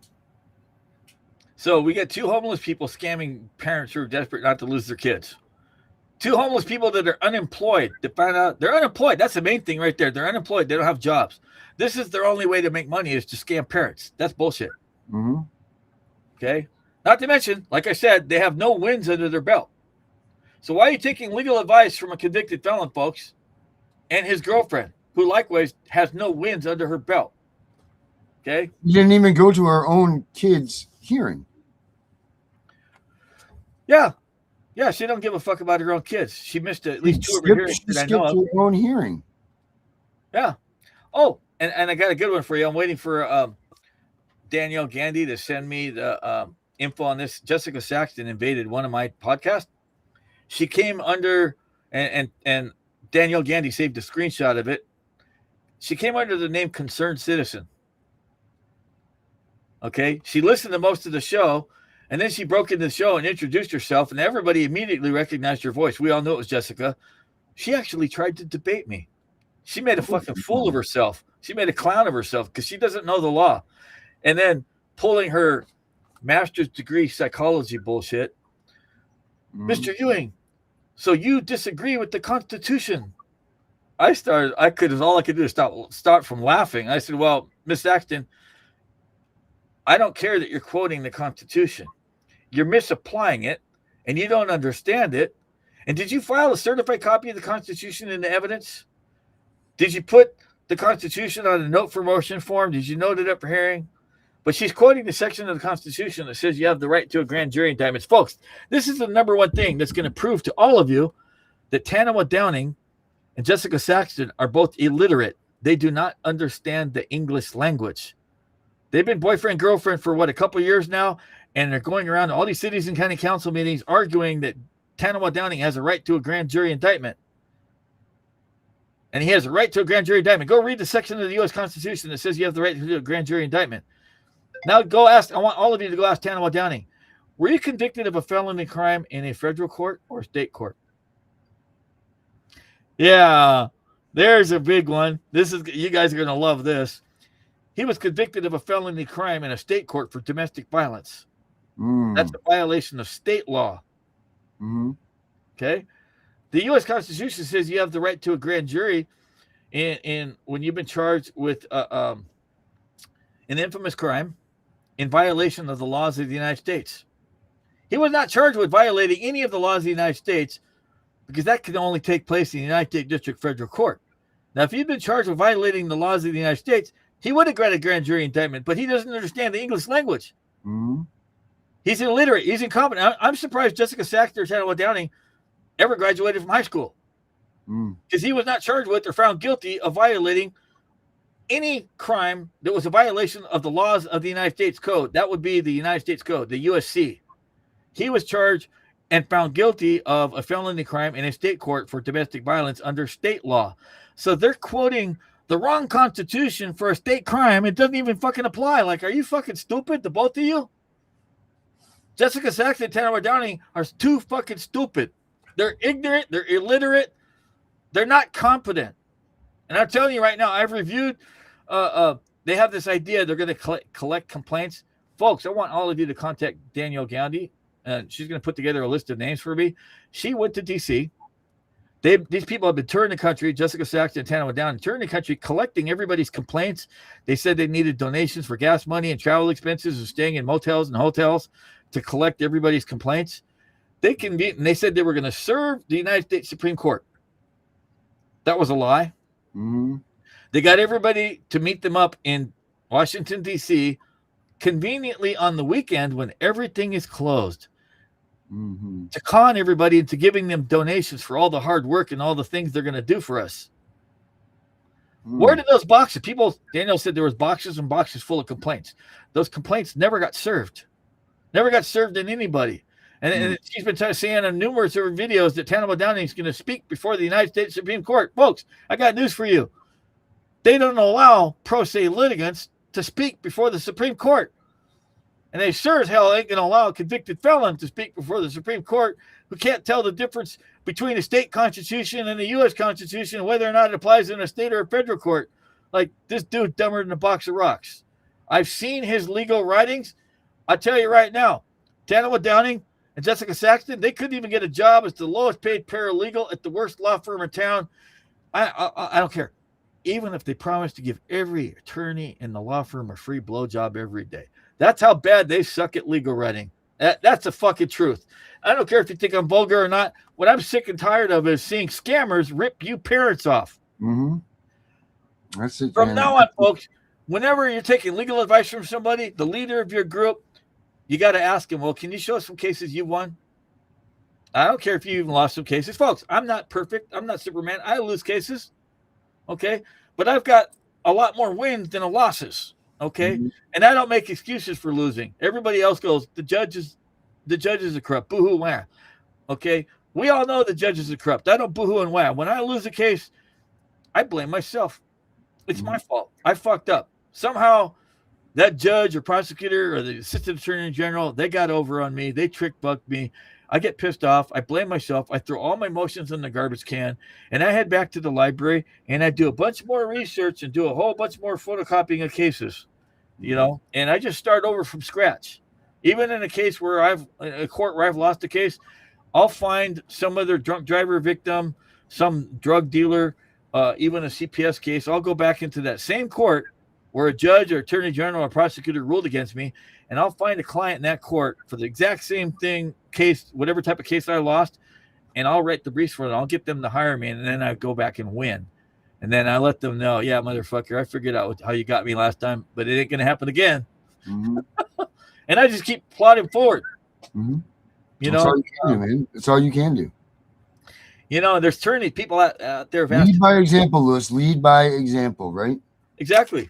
So we got two homeless people scamming parents who are desperate not to lose their kids. Two homeless people that are unemployed. To find out they're unemployed. That's the main thing right there. They're unemployed. They don't have jobs. This is their only way to make money is to scam parents. That's bullshit. Mm-hmm. Okay. Not to mention, like I said, they have no wins under their belt. So why are you taking legal advice from a convicted felon, folks, and his girlfriend, who likewise has no wins under her belt? Okay. You didn't even go to her own kid's hearing. Yeah. Yeah, she don't give a fuck about her own kids. She missed at least two of her hearings that I know of. Her own hearing. Yeah. Oh, and I got a good one for you. I'm waiting for Danielle Gandy to send me the info on this. Jessica Saxton invaded one of my podcasts. She came under, and Danielle Gandy saved a screenshot of it. She came under the name Concerned Citizen. Okay. She listened to most of the show. And then she broke into the show and introduced herself, and everybody immediately recognized her voice. We all knew it was Jessica. She actually tried to debate me. She made a fucking fool of herself. She made a clown of herself because she doesn't know the law. And then pulling her master's degree psychology bullshit. Mr. Ewing, so you disagree with the Constitution? All I could do is start from laughing. I said, well, Miss Saxton, I don't care that you're quoting the Constitution. You're misapplying it, and you don't understand it. And did you file a certified copy of the Constitution into evidence? Did you put the Constitution on a note for motion form? Did you note it up for hearing? But she's quoting the section of the Constitution that says you have the right to a grand jury indictment. Folks, this is the number one thing that's going to prove to all of you that Tanawa Downing and Jessica Saxton are both illiterate. They do not understand the English language. They've been boyfriend, girlfriend for a couple of years now, and they're going around to all these cities and county council meetings arguing that Tanawa Downing has a right to a grand jury indictment. And he has a right to a grand jury indictment. Go read the section of the U.S. Constitution that says you have the right to do a grand jury indictment. Now go ask, I want all of you to go ask Tanawa Downing, were you convicted of a felony crime in a federal court or state court? Yeah, there's a big one. You guys are going to love this. He was convicted of a felony crime in a state court for domestic violence. That's a violation of state law. Okay. The U.S. Constitution says you have the right to a grand jury in when you've been charged with an infamous crime in violation of the laws of the United States. He was not charged with violating any of the laws of the United States because that can only take place in the United States District Federal Court. Now, if he'd been charged with violating the laws of the United States, he would have got a grand jury indictment, but he doesn't understand the English language. He's illiterate. He's incompetent. I'm surprised Jessica Saxton or Tanawa Downing ever graduated from high school because he was not charged with or found guilty of violating any crime that was a violation of the laws of the United States Code. That would be the United States Code, the USC. He was charged and found guilty of a felony crime in a state court for domestic violence under state law. So they're quoting the wrong Constitution for a state crime. It doesn't even fucking apply. Like, are you fucking stupid, the both of you? Jessica Saxton and Tanawa Downing are too fucking stupid. They're ignorant. They're illiterate. They're not competent. And I'm telling you right now, I've reviewed, they have this idea they're going to collect complaints. Folks, I want all of you to contact Danielle Gandhi. She's going to put together a list of names for me. She went to D.C. These people have been touring the country, Jessica Saxton and Tanawa Downing, touring the country, collecting everybody's complaints. They said they needed donations for gas money and travel expenses and staying in motels and hotels to collect everybody's complaints. And they said they were going to serve the United States Supreme Court. That was a lie. They got everybody to meet them up in Washington, D.C., conveniently on the weekend when everything is closed, to con everybody into giving them donations for all the hard work and all the things they're going to do for us. Where did those boxes? Daniel said there was boxes and boxes full of complaints. Those complaints never got served. Never got served in anybody. And she's been saying on numerous of her videos that Tanawa Downing is going to speak before the United States Supreme Court. Folks, I got news for you. They don't allow pro se litigants to speak before the Supreme Court. And they sure as hell ain't going to allow a convicted felon to speak before the Supreme Court who can't tell the difference between a state constitution and a U.S. Constitution and whether or not it applies in a state or a federal court. Like, this dude dumber than a box of rocks. I've seen his legal writings. I tell you right now, Tanawa Downing and Jessica Saxton, they couldn't even get a job as the lowest paid paralegal at the worst law firm in town. I don't care. Even if they promise to give every attorney in the law firm a free blowjob every day. That's how bad they suck at legal writing. That's the fucking truth. I don't care if you think I'm vulgar or not. What I'm sick and tired of is seeing scammers rip you parents off. That's it. From now on, folks, whenever you're taking legal advice from somebody, the leader of your group, you got to ask him, well, can you show us some cases you won? I don't care if you even lost some cases. Folks, I'm not perfect. I'm not Superman. I lose cases. Okay? But I've got a lot more wins than losses. Okay? And I don't make excuses for losing. Everybody else goes, the judges are corrupt. Boo-hoo, wah. Okay? We all know the judges are corrupt. I don't boo-hoo and wah. When I lose a case, I blame myself. It's my fault. I fucked up. Somehow that judge or prosecutor or the assistant attorney general, they got over on me. They trick-bugged me. I get pissed off. I blame myself. I throw all my emotions in the garbage can, and I head back to the library, and I do a bunch more research and do a whole bunch more photocopying of cases, and I just start over from scratch. Even in a case where a court where I've lost a case, I'll find some other drunk driver victim, some drug dealer, even a CPS case. I'll go back into that same court where a judge or attorney general or prosecutor ruled against me, and I'll find a client in that court for the exact same thing, case, whatever type of case I lost, and I'll write the briefs for them. I'll get them to hire me, and then I go back and win. And then I let them know, yeah, motherfucker, I figured out how you got me last time, but it ain't going to happen again. Mm-hmm. And I just keep plodding forward. Mm-hmm. You That's know, all you can do, man. That's all you can do. You know, there's attorney people out there. Lead by example, Lewis. Lead by example, right? Exactly.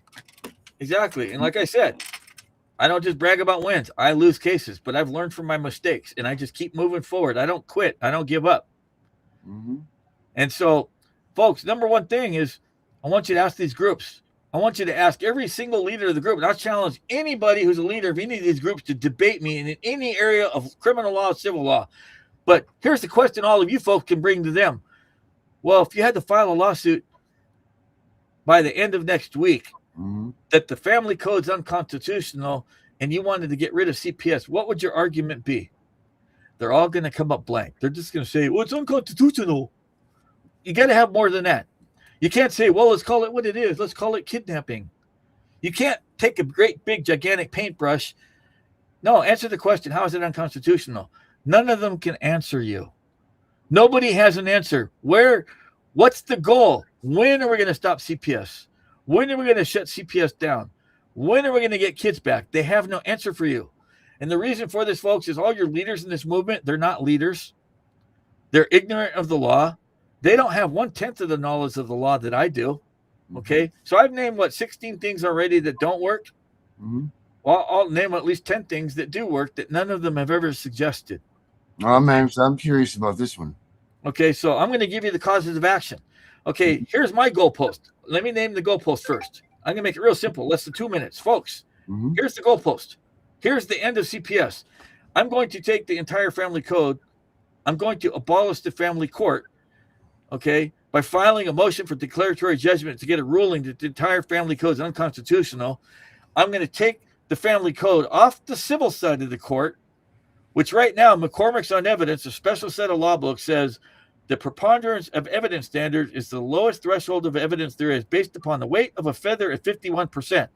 And like I said, I don't just brag about wins. I lose cases, but I've learned from my mistakes, and I just keep moving forward. I don't quit. I don't give up. Mm-hmm. And so, folks, number one thing is I want you to ask these groups. I want you to ask every single leader of the group, and I'll challenge anybody who's a leader of any of these groups to debate me in any area of criminal law, civil law. But here's the question all of you folks can bring to them. Well, if you had to file a lawsuit by the end of next week that the family code's unconstitutional and you wanted to get rid of CPS, what would your argument be? They're all going to come up blank. They're just going to say, well, it's unconstitutional. You got to have more than that. You can't say, well, let's call it what it is. Let's call it kidnapping. You can't take a great, big, gigantic paintbrush. No, answer the question, how is it unconstitutional? None of them can answer you. Nobody has an answer. What's the goal? When are we going to stop CPS? When are we going to shut CPS down? When are we going to get kids back? They have no answer for you. And the reason for this, folks, is all your leaders in this movement, they're not leaders. They're ignorant of the law. They don't have 1/10 of the knowledge of the law that I do. Okay? So I've named, 16 things already that don't work? Mm-hmm. Well, I'll name at least 10 things that do work that none of them have ever suggested. Oh, man, so I'm curious about this one. Okay, so I'm going to give you the causes of action. Okay, here's my goalpost. Let me name the goalpost first. I'm going to make it real simple, less than 2 minutes. Folks, here's the goalpost. Here's the end of CPS. I'm going to take the entire family code. I'm going to abolish the family court, okay, by filing a motion for declaratory judgment to get a ruling that the entire family code is unconstitutional. I'm going to take the family code off the civil side of the court, which right now, McCormick's on Evidence, a special set of law books, says the preponderance of evidence standard is the lowest threshold of evidence there is based upon the weight of a feather at 51%.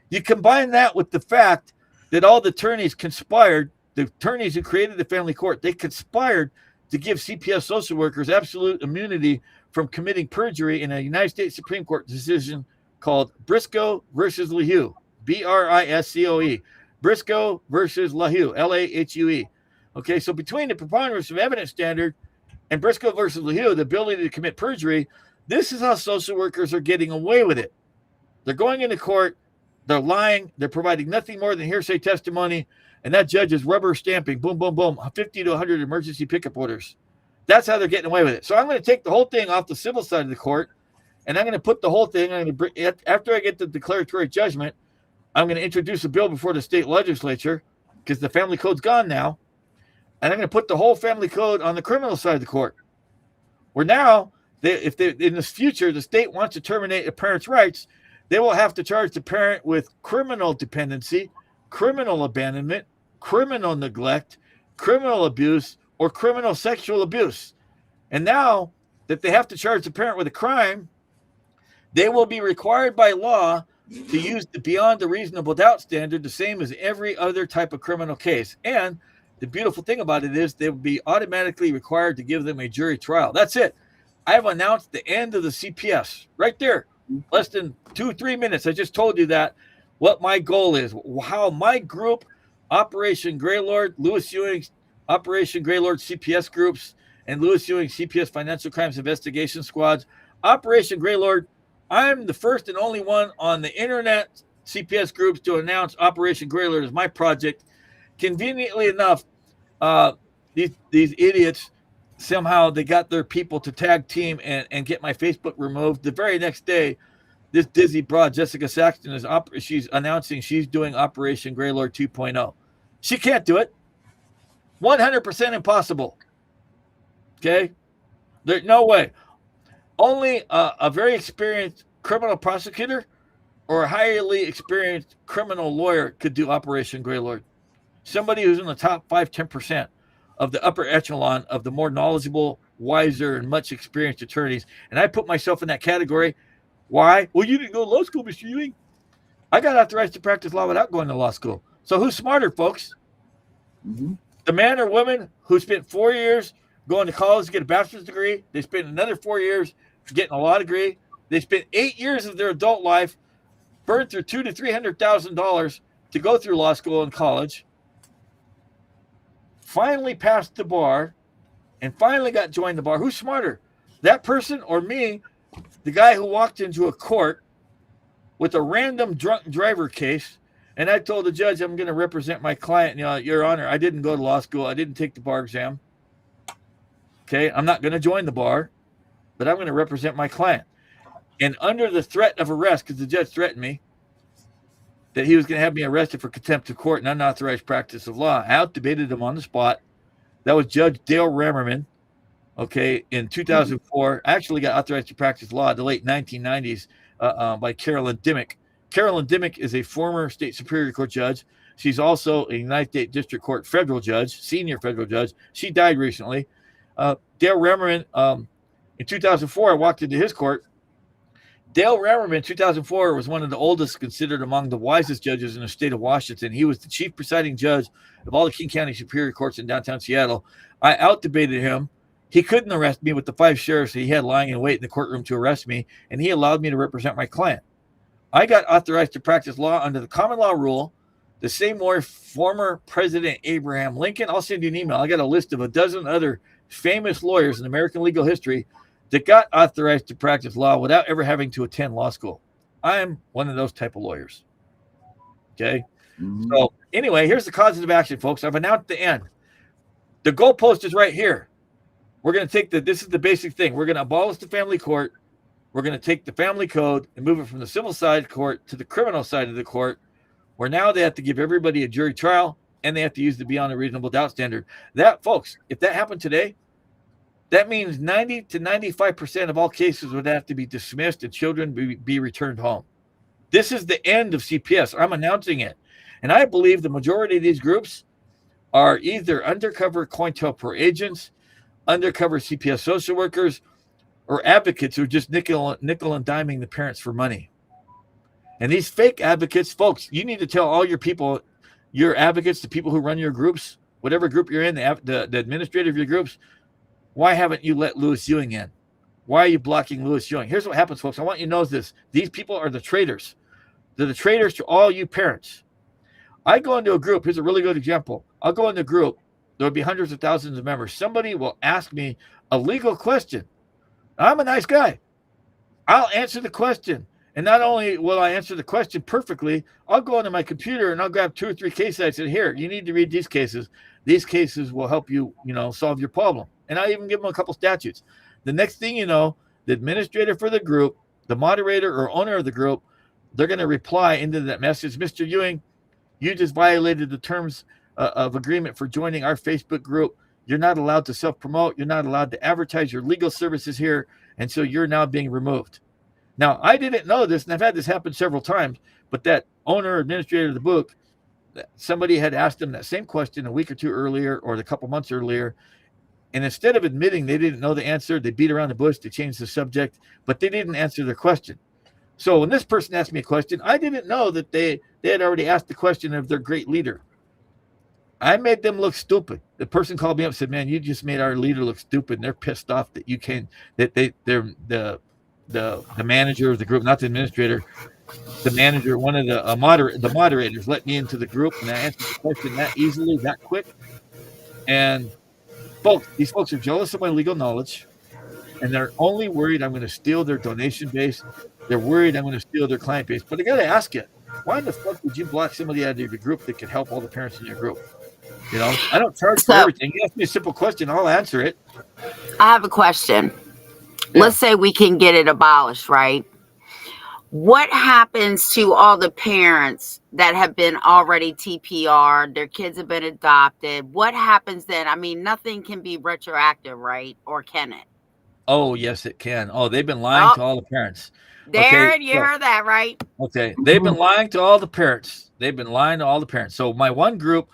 You combine that with the fact that all the attorneys conspired, the attorneys who created the family court, they conspired to give CPS social workers absolute immunity from committing perjury in a United States Supreme Court decision called Briscoe versus LaHue, Briscoe. Briscoe versus LaHue, Lahue. Okay, so between the preponderance of evidence standard and Briscoe versus LaHue, the ability to commit perjury, this is how social workers are getting away with it. They're going into court, they're lying, they're providing nothing more than hearsay testimony, and that judge is rubber stamping, boom, boom, boom, 50 to 100 emergency pickup orders. That's how they're getting away with it. So I'm going to take the whole thing off the civil side of the court, and I'm going to put the whole thing, after I get the declaratory judgment, I'm going to introduce a bill before the state legislature because the family code's gone now. And I'm going to put the whole family code on the criminal side of the court. Where now, if in the future, the state wants to terminate a parent's rights, they will have to charge the parent with criminal dependency, criminal abandonment, criminal neglect, criminal abuse, or criminal sexual abuse. And now that they have to charge the parent with a crime, they will be required by law to use the beyond a reasonable doubt standard, the same as every other type of criminal case. And the beautiful thing about it is they will be automatically required to give them a jury trial. That's it. I have announced the end of the CPS right there. Less than 2-3 minutes. I just told you that, what my goal is, how my group, Operation Greylord, Lewis Ewing, Operation Greylord CPS groups, and Lewis Ewing CPS Financial Crimes Investigation Squads. Operation Greylord, I'm the first and only one on the internet CPS groups to announce Operation Greylord as my project. Conveniently enough, these idiots, somehow they got their people to tag team and get my Facebook removed. The very next day, this dizzy broad, Jessica Saxton, she's announcing she's doing Operation Greylord 2.0. She can't do it. 100% impossible. Okay? There's no way. Only a very experienced criminal prosecutor or a highly experienced criminal lawyer could do Operation Greylord. Somebody who's in the top 5-10% of the upper echelon of the more knowledgeable, wiser, and much experienced attorneys. And I put myself in that category. Why? Well, you didn't go to law school, Mr. Ewing. I got authorized to practice law without going to law school. So who's smarter, folks? Mm-hmm. The man or woman who spent 4 years going to college to get a bachelor's degree. They spent another 4 years getting a law degree. They spent 8 years of their adult life, burned through $200,000 to $300,000 to go through law school and college. Finally passed the bar, and finally got joined the bar. Who's smarter, that person or me, the guy who walked into a court with a random drunk driver case, and I told the judge I'm going to represent my client. Your Honor, I didn't go to law school. I didn't take the bar exam. Okay, I'm not going to join the bar, but I'm going to represent my client. And under the threat of arrest, because the judge threatened me that he was going to have me arrested for contempt of court and unauthorized practice of law, I out-debated him on the spot. That was Judge Dale Rammerman, okay, in 2004. I actually got authorized to practice law in the late 1990s by Carolyn Dimmick. Carolyn Dimmick is a former state superior court judge. She's also a United States District Court federal judge, senior federal judge. She died recently. Dale Rammerman, in 2004, I walked into his court. Dale Rammerman, in 2004, was one of the oldest, considered among the wisest judges in the state of Washington. He was the chief presiding judge of all the King County Superior Courts in downtown Seattle. I out-debated him. He couldn't arrest me with the 5 sheriffs he had lying in wait in the courtroom to arrest me, and he allowed me to represent my client. I got authorized to practice law under the common law rule, the same way former President Abraham Lincoln. I'll send you an email. I got a list of a dozen other famous lawyers in American legal history that got authorized to practice law without ever having to attend law school. I'm one of those type of lawyers. Okay. Mm-hmm. So anyway, here's the causative action, folks. I've announced the end. The goalpost is right here. We're going to take this is the basic thing. We're going to abolish the family court. We're going to take the family code and move it from the civil side court to the criminal side of the court, where now they have to give everybody a jury trial and they have to use the beyond a reasonable doubt standard. That, folks, if that happened today, that means 90 to 95% of all cases would have to be dismissed and children be returned home. This is the end of CPS. I'm announcing it. And I believe the majority of these groups are either undercover COINTELPRO agents, undercover CPS social workers, or advocates who are just nickel and diming the parents for money. And these fake advocates, folks, you need to tell all your people, your advocates, the people who run your groups, whatever group you're in, the administrator of your groups, why haven't you let Louis Ewing in? Why are you blocking Louis Ewing? Here's what happens, folks. I want you to know this. These people are the traitors. They're the traitors to all you parents. I go into a group. Here's a really good example. I'll go into a group. There'll be hundreds of thousands of members. Somebody will ask me a legal question. I'm a nice guy. I'll answer the question. And not only will I answer the question perfectly, I'll go into my computer and I'll grab 2 or 3 case sites and here, you need to read these cases. These cases will help you, solve your problem. And I even give them a couple statutes. The next thing you know, the administrator for the group, the moderator or owner of the group, they're going to reply into that message, Mr. Ewing, you just violated the terms of agreement for joining our Facebook group. You're not allowed to self-promote. You're not allowed to advertise your legal services here. And so you're now being removed. Now, I didn't know this, and I've had this happen several times, but that owner, administrator of the book, somebody had asked them that same question a week or 2 earlier or a couple months earlier. And instead of admitting they didn't know the answer, they beat around the bush, they changed the subject, but they didn't answer their question. So when this person asked me a question, I didn't know that they had already asked the question of their great leader. I made them look stupid. The person called me up and said, man, you just made our leader look stupid. And they're pissed off that they're the manager of the group, not the administrator, the manager, one of the moderators let me into the group, and I answered the question that easily, that quick. And these folks are jealous of my legal knowledge, and they're only worried I'm going to steal their donation base. They're worried I'm going to steal their client base. But I got to ask you, why the fuck would you block somebody out of your group that could help all the parents in your group? I don't charge for everything. You ask me a simple question, I'll answer it. I have a question. Yeah. Let's say we can get it abolished, right? What happens to all the parents that have been already TPR'd, their kids have been adopted? What happens then? I mean, nothing can be retroactive, right? Or can it? Oh, yes, it can. Oh, they've been lying to all the parents. Darren, you heard that, right? Okay, they've been lying to all the parents. So my one group,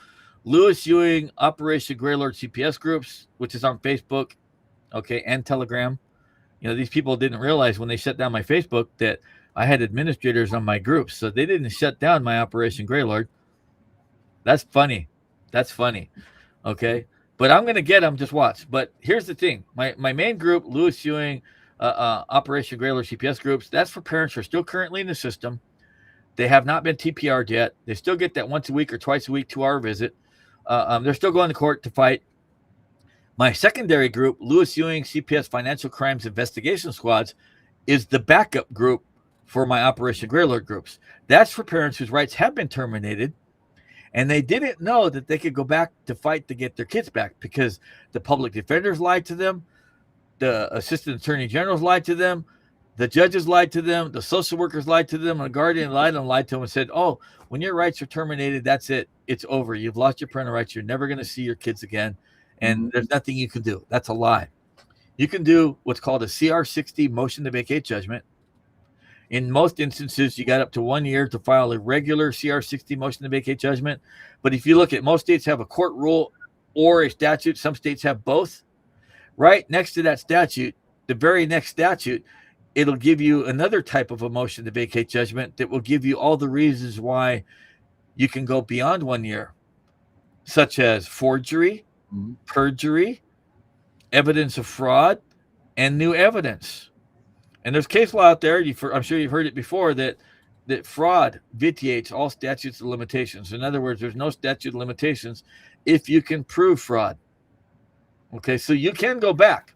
Louis Ewing Operation Greylord CPS groups, which is on Facebook, okay, and Telegram. These people didn't realize when they shut down my Facebook that I had administrators on my groups, so they didn't shut down my Operation Greylord. That's funny. That's funny. Okay. But I'm going to get them. Just watch. But here's the thing. My main group, Lewis Ewing, Operation Greylord CPS groups, that's for parents who are still currently in the system. They have not been TPR'd yet. They still get that once a week or twice a week 2-hour visit. They're still going to court to fight. My secondary group, Lewis Ewing CPS Financial Crimes Investigation Squads, is the backup group for my Operation Greylord groups. That's for parents whose rights have been terminated, and they didn't know that they could go back to fight to get their kids back because the public defenders lied to them, the assistant attorney generals lied to them, the judges lied to them, the social workers lied to them, and the guardian lied to them and said, oh, when your rights are terminated, that's it. It's over. You've lost your parental rights. You're never going to see your kids again, and there's nothing you can do. That's a lie. You can do what's called a CR60 motion to vacate judgment. In most instances, you got up to 1 year to file a regular CR60 motion to vacate judgment. But if you look at most states have a court rule or a statute. Some states have both. Right next to that statute, the very next statute, it'll give you another type of a motion to vacate judgment that will give you all the reasons why you can go beyond 1 year, such as forgery, perjury, evidence of fraud, and new evidence. And there's case law out there, I'm sure you've heard it before, that fraud vitiates all statutes of limitations. In other words, there's no statute of limitations if you can prove fraud. Okay, so you can go back.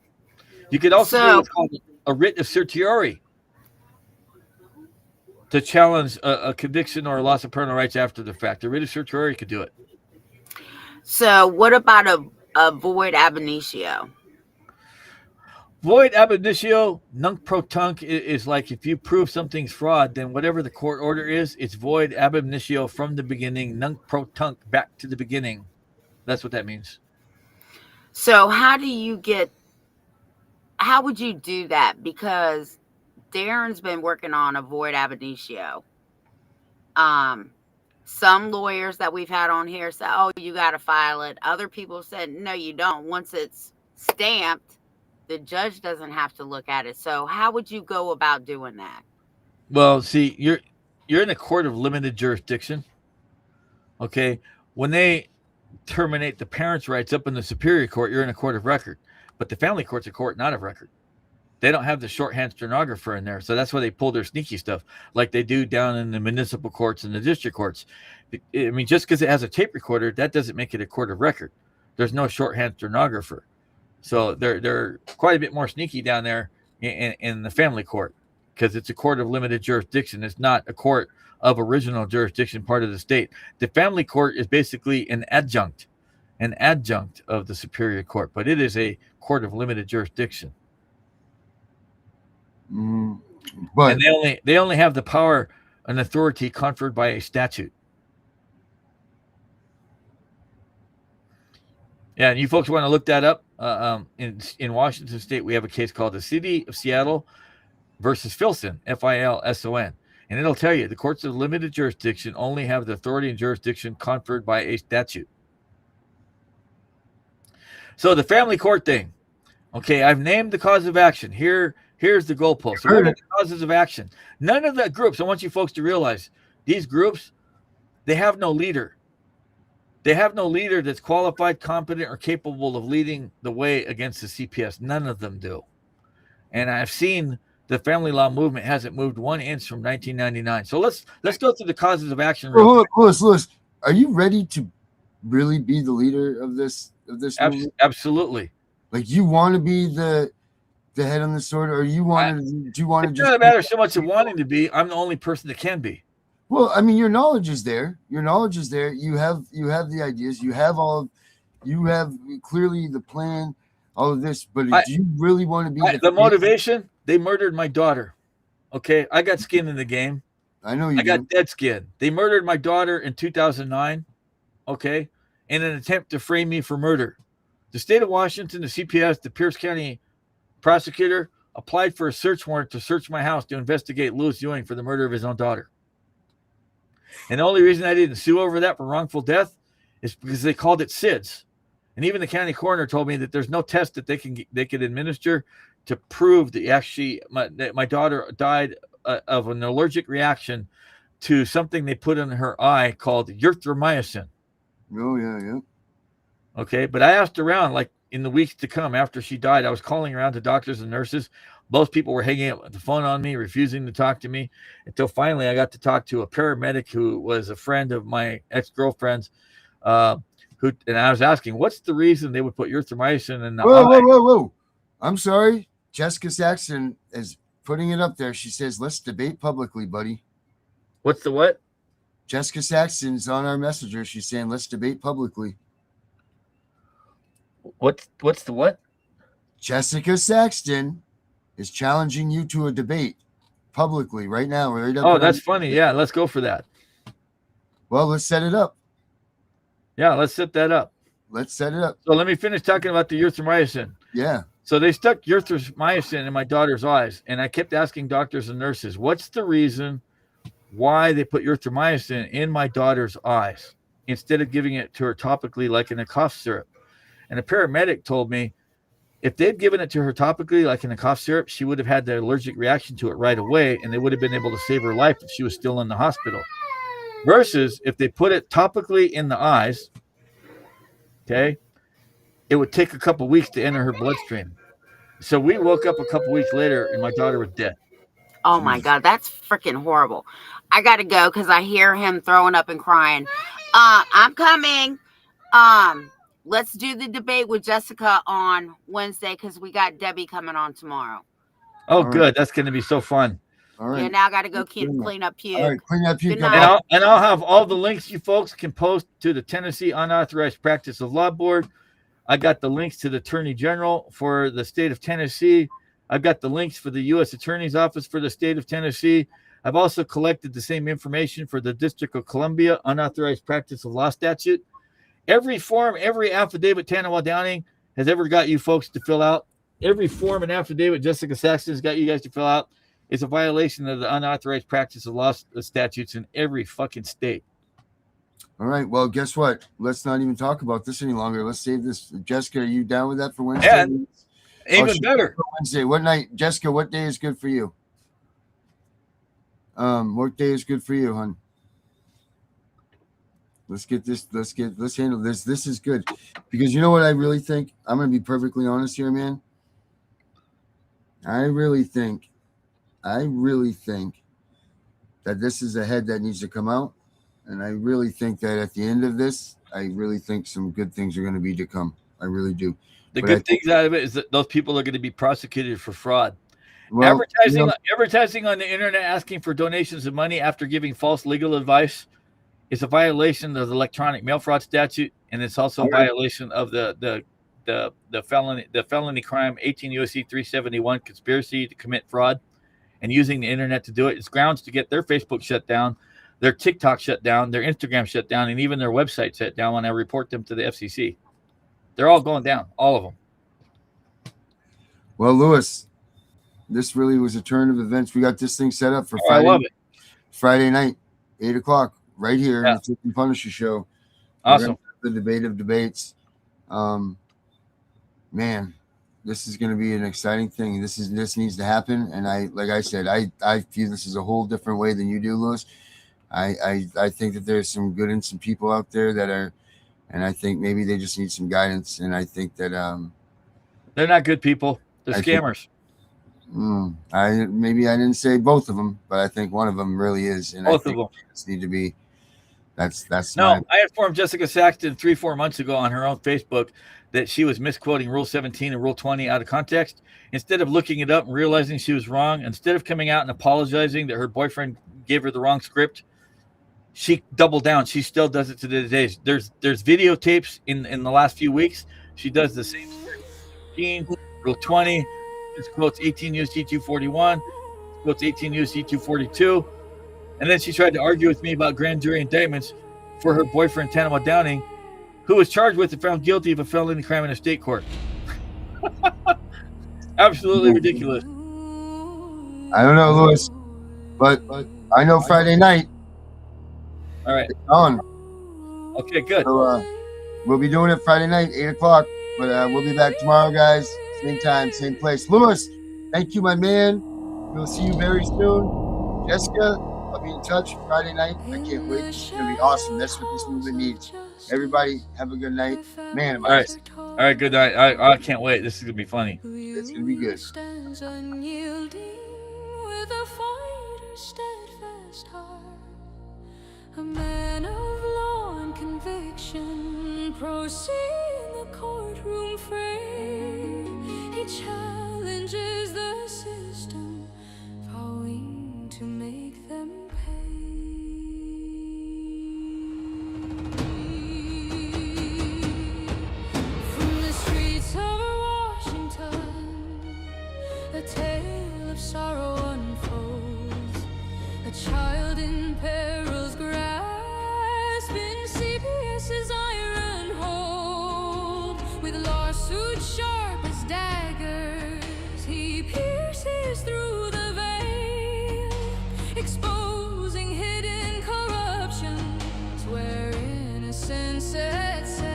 You could also do what's called a writ of certiorari to challenge a conviction or a loss of parental rights after the fact. A writ of certiorari could do it. So what about a void ab initio? Void ab initio, nunc pro tunc, is like if you prove something's fraud, then whatever the court order is, it's void ab initio from the beginning, nunc pro tunc, back to the beginning. That's what that means. So how would you do that? Because Darren's been working on a void ab initio. Some lawyers that we've had on here say, oh, you got to file it. Other people said, no, you don't. Once it's stamped, the judge doesn't have to look at it. So how would you go about doing that? Well, see, you're in a court of limited jurisdiction. Okay. When they terminate the parents' rights up in the superior court, you're in a court of record. But the family court's a court not of record. They don't have the shorthand stenographer in there. So that's why they pull their sneaky stuff like they do down in the municipal courts and the district courts. I mean, just because it has a tape recorder, that doesn't make it a court of record. There's no shorthand stenographer. So they're quite a bit more sneaky down there in the family court because it's a court of limited jurisdiction. It's not a court of original jurisdiction, part of the state. The family court is basically an adjunct of the superior court, but it is a court of limited jurisdiction. But and they only have the power and authority conferred by a statute. Yeah, and you folks want to look that up. In Washington State, we have a case called the City of Seattle versus Filson, Filson, and it'll tell you the courts of limited jurisdiction only have the authority and jurisdiction conferred by a statute. So the family court thing. Okay, I've named the cause of action. Here's the goalpost. So what are the causes of action? None of the groups, I want you folks to realize, these groups, they have no leader. They have no leader that's qualified, competent, or capable of leading the way against the CPS. None of them do. And I've seen the family law movement hasn't moved 1 inch from 1999. So let's go through the causes of action. Louis, are you ready to really be the leader of this movement? Absolutely. Like, you want to be the head on the sword, or do you want to It doesn't matter so much of wanting to be. I'm the only person that can be. Well, I mean, your knowledge is there. You have the ideas. You have clearly the plan, all of this. But do you really want to be the motivation? They murdered my daughter. Okay, I got skin in the game. I know you. I got dead skin. They murdered my daughter in 2009. Okay, in an attempt to frame me for murder. The state of Washington, the CPS, the Pierce County prosecutor applied for a search warrant to search my house to investigate Lewis Ewing for the murder of his own daughter. And the only reason I didn't sue over that for wrongful death is because they called it SIDS. And even the county coroner told me that there's no test that they could administer to prove that actually my daughter died of an allergic reaction to something they put in her eye called erythromycin. Oh, yeah. Okay, but I asked around, like in the weeks to come after she died, I was calling around to doctors and nurses. Most people were hanging up the phone on me, refusing to talk to me, until finally I got to talk to a paramedic who was a friend of my ex-girlfriend's, and I was asking, what's the reason they would put erythromycin in the eye? Whoa. I'm sorry. Jessica Saxton is putting it up there. She says, let's debate publicly, buddy. What's the what? Jessica Saxton's on our messenger. She's saying, let's debate publicly. What's the what? Jessica Saxton is challenging you to a debate publicly right now. Right up Oh, that's funny. Yeah, let's go for that. Well, let's set it up. Yeah, let's set that up. Let's set it up. So let me finish talking about the erythromycin. Yeah. So they stuck erythromycin in my daughter's eyes, and I kept asking doctors and nurses, what's the reason why they put erythromycin in my daughter's eyes instead of giving it to her topically like in a cough syrup? And a paramedic told me if they'd given it to her topically like in a cough syrup, she would have had the allergic reaction to it right away, and they would have been able to save her life if she was still in the hospital. Versus if they put it topically in the eyes, okay, it would take a couple weeks to enter her bloodstream. So we woke up a couple weeks later and my daughter was dead. Oh my God, that's freaking horrible. I gotta go because I hear him throwing up and crying. I'm coming. Let's do the debate with Jessica on Wednesday because we got Debbie coming on tomorrow. Oh, All right. good. That's going to be so fun. All right. Yeah, now I gotta go clean up puke. All right. Clean up puke. Good night. And I'll have all the links you folks can post to the Tennessee Unauthorized Practice of Law Board. I got the links to the Attorney General for the state of Tennessee. I've got the links for the U.S. Attorney's Office for the state of Tennessee. I've also collected the same information for the District of Columbia Unauthorized Practice of Law statute. Every form, every affidavit Tanawa Downing has ever got you folks to fill out, every form and affidavit Jessica Saxton has got you guys to fill out is a violation of the Unauthorized Practice of Law statutes in every fucking state. All right. Well, guess what? Let's not even talk about this any longer. Let's save this. Jessica, are you down with that for Wednesday? Yeah, even better. Wednesday. What night? Jessica, what day is good for you? What day is good for you, hon? Let's handle this. This is good. Because you know what I really think? I'm going to be perfectly honest here, man. I really think that this is a head that needs to come out. And I really think that at the end of this, I really think some good things are going to be to come. I really do. The good things out of it is that those people are going to be prosecuted for fraud. Well, advertising on the internet asking for donations of money after giving false legal advice is a violation of the electronic mail fraud statute, and it's also a violation of the felony crime 18 U.S.C. 371 conspiracy to commit fraud and using the internet to do it. It's grounds to get their Facebook shut down, their TikTok shut down, their Instagram shut down, and even their website shut down when I report them to the FCC. They're all going down, all of them. Well, Lewis, this really was a turn of events. We got this thing set up for Friday. I love it. Friday night, 8:00, right here in the Tiff and Punisher show. Awesome. The debate of debates. Man, this is going to be an exciting thing. This needs to happen. And I feel this is a whole different way than you do, Lewis. I think that there's some good and some people out there that are, and I think maybe they just need some guidance. And I think that they're not good people. They're scammers. Maybe I didn't say both of them, but I think one of them really is. And both I think of them need to be. That's no. I informed Jessica Saxton 3-4 months ago on her own Facebook that she was misquoting Rule 17 and Rule 20 out of context. Instead of looking it up and realizing she was wrong, instead of coming out and apologizing that her boyfriend gave her the wrong script, she doubled down. She still does it to this day. There's videotapes in the last few weeks. She does the same script. 17, Rule 20. This quotes 18 U.S.C. 241. Quotes 18 U.S.C. 242. And then she tried to argue with me about grand jury indictments for her boyfriend, Tanawa Downing, who was charged with and found guilty of a felony crime in a state court. Absolutely ridiculous. I don't know, Lewis, but I know Friday night. All right. It's on. Okay, good. So we'll be doing it Friday night, 8:00. But we'll be back tomorrow, guys. Same time, same place. Lewis, thank you, my man. We'll see you very soon. Jessica, I'll be in touch Friday night. I can't wait. It's going to be awesome. That's what this movement needs. Everybody, have a good night. Man, am I All right, good night. I can't wait. This is going to be funny. It's going to be good. Stands unyielding with a fighter's steadfast heart, a man of law and conviction, proceed in the courtroom fray. He challenges the system, vowing to make them pay. From the streets of Washington, a tale of sorrow unfolds. A child in peril's grasp, in CPS's iron hold. With lawsuits sharp as daggers, he pierces through the veil, exposing hidden corruptions where innocence set sail.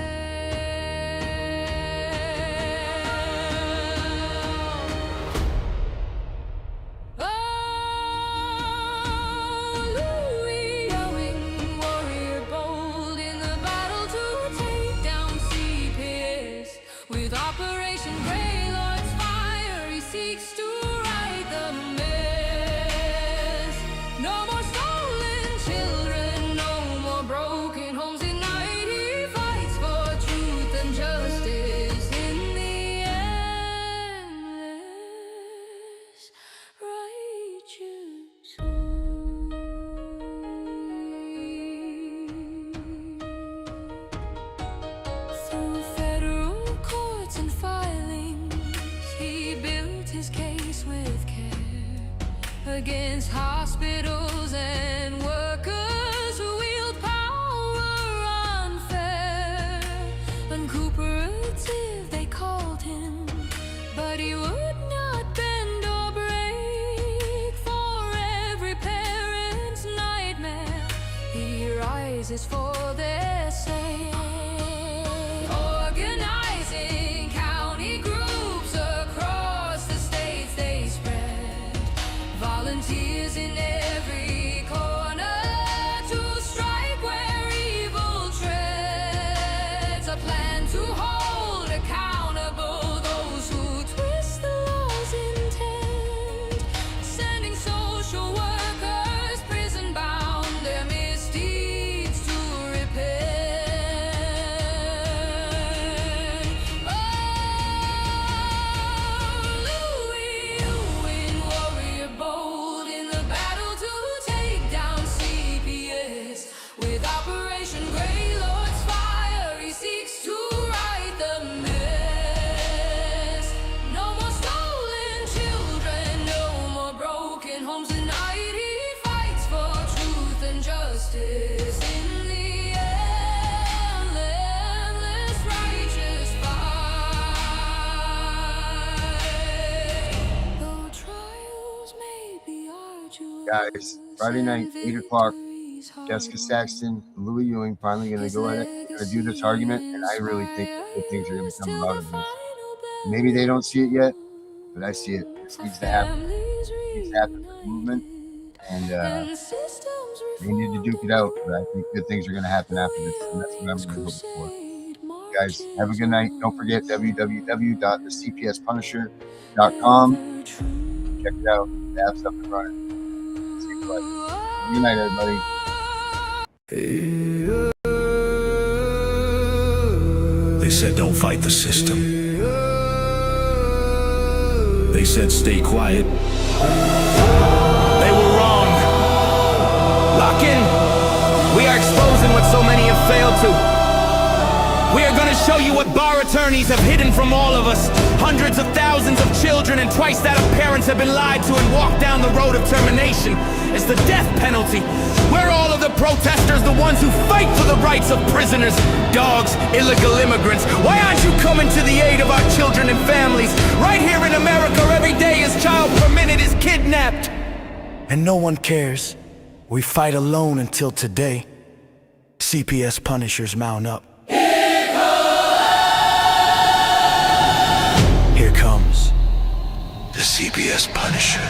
Against hospitals and workers who wield power unfair. Uncooperative they called him, but he would not bend or break. For every parent's nightmare, he rises for their sake. Organizing county groups across the states, they spread volunteers in every corner to strike where evil treads. A plan to hold accountable those who twist the law's intent. Sending social workers prison bound, their misdeeds to repent. Louis, Ewing, warrior bold in the battle to take down CPS. With Operation Grey Lord's fire, he seeks to right the mess. No more stolen children, no more broken homes tonight. He fights for truth and justice in the endless righteous fight. Though trials may be arduous, Guys, Friday night, 8 o'clock. Jessica Saxton, Louis Ewing finally going to go at it, going to do this argument, and I really think that good things are going to come out of this. Maybe they don't see it yet, but I see it. This needs to happen. It needs to happen for the movement, and they need to duke it out, but I think good things are going to happen after this, and that's what I'm really hoping for. Guys, have a good night. Don't forget www.thecpspunisher.com. Check it out. They have stuff to run. Good night, everybody. They said don't fight the system. They said stay quiet. They were wrong. Lock in. We are exposing what so many have failed to. We are going to show you what bar attorneys have hidden from all of us. Hundreds of thousands of children and twice that of parents have been lied to and walked down the road of termination. It's the death penalty. We're all of the protesters, the ones who fight for the rights of prisoners, dogs, illegal immigrants. Why aren't you coming to the aid of our children and families? Right here in America, every day a child per minute is kidnapped. And no one cares. We fight alone until today. CPS Punishers mount up. Here comes the CPS Punisher.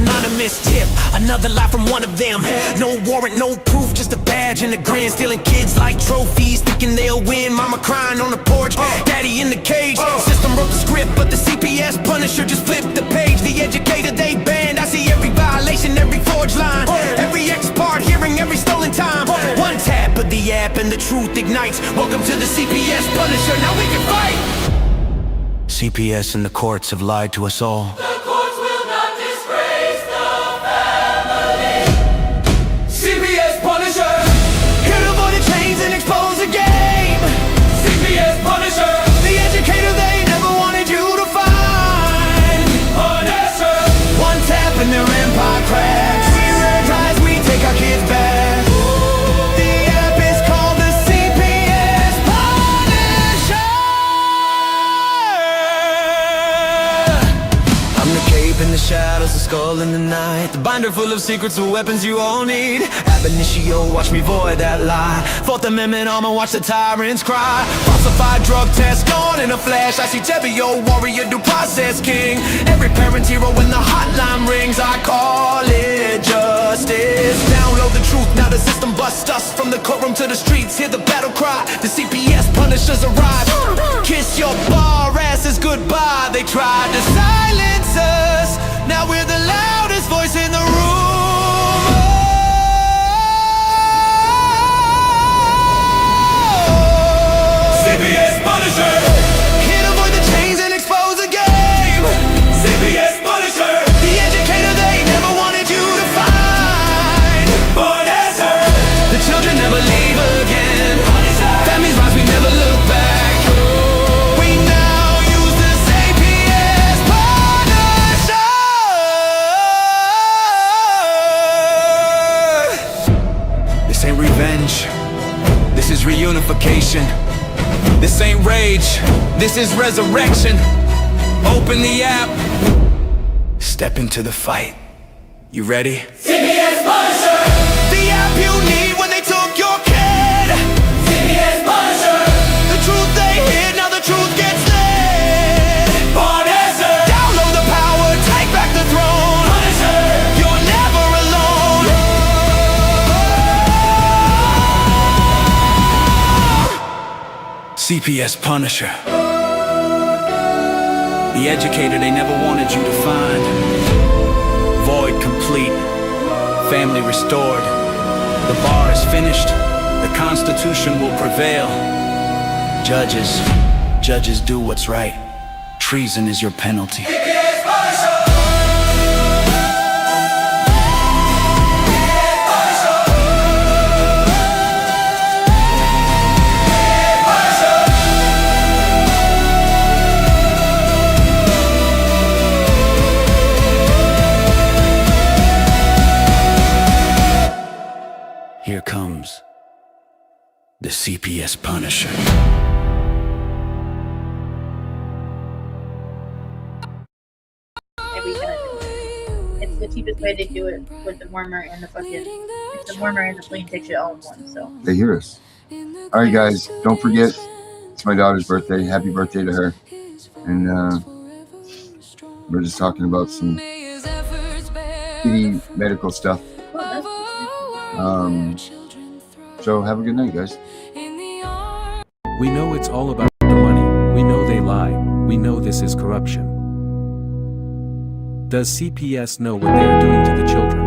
anonymous tip. Another lie from one of them. No warrant, no proof, just a badge and a grin. Stealing kids like trophies, thinking they'll win. Mama crying on the porch, daddy in the cage. System wrote the script, but the CPS Punisher just flipped the page. The educator they banned. I see every violation, every forged line, every X part, hearing every stolen time. One tap of the app and the truth ignites. Welcome to the CPS Punisher, now we can fight. CPS and the courts have lied to us all. The courts will not disgrace the family. CPS Punisher. Here to avoid the chains and expose the game. CPS Punisher. The educator they never wanted you to find. Punisher. One tap and their empire cracks. We realize we take our kids back. The app is called the CPS Punisher. I'm the cape in the shadows, the skull in the night, the binder full of secrets, the weapons you all need. Ab initio, watch me void that lie. Fourth Amendment armor, watch the tyrants cry. Falsified drug test gone in a flash. I see Tebio, warrior, due process king. Every parent's hero when the hotline rings. I call it justice. Download the truth, now the system busts us. From the courtroom to the streets, hear the battle cry. The CPS Punishers arrive. Kiss your bar asses goodbye. They tried to silence us, now we're the loudest voice in the room. CPS Punisher. Here to avoid the chains and expose the game. CPS Punisher. The educator they never wanted you to find. Punisher. The children never leave again. Families rise, we never look back. We now use the CPS Punisher. This ain't revenge, this is reunification. This ain't rage, this is resurrection. Open the app, step into the fight. You ready? CPS Punisher. The app you need when they took your kid. CPS Punisher. The truth they hid, now the truth gets lit. Punisher. Download the power, take back the throne. Punisher. You're never alone. CPS Punisher. The educator they never wanted you to find. Void complete. Family restored. The bar is finished. The Constitution will prevail. Judges do what's right. Treason is your penalty. CPS Punisher. Here comes the CPS Punisher. Every time. It's the cheapest way to do it with the warmer and the fucking. It's the warmer and the plain picture all in one. So. They hear us. All right, guys, don't forget, it's my daughter's birthday. Happy birthday to her. And we're just talking about some kitty medical stuff. So have a good night, guys. We know it's all about the money, we know they lie, we know this is corruption. Does CPS know what they are doing to the children?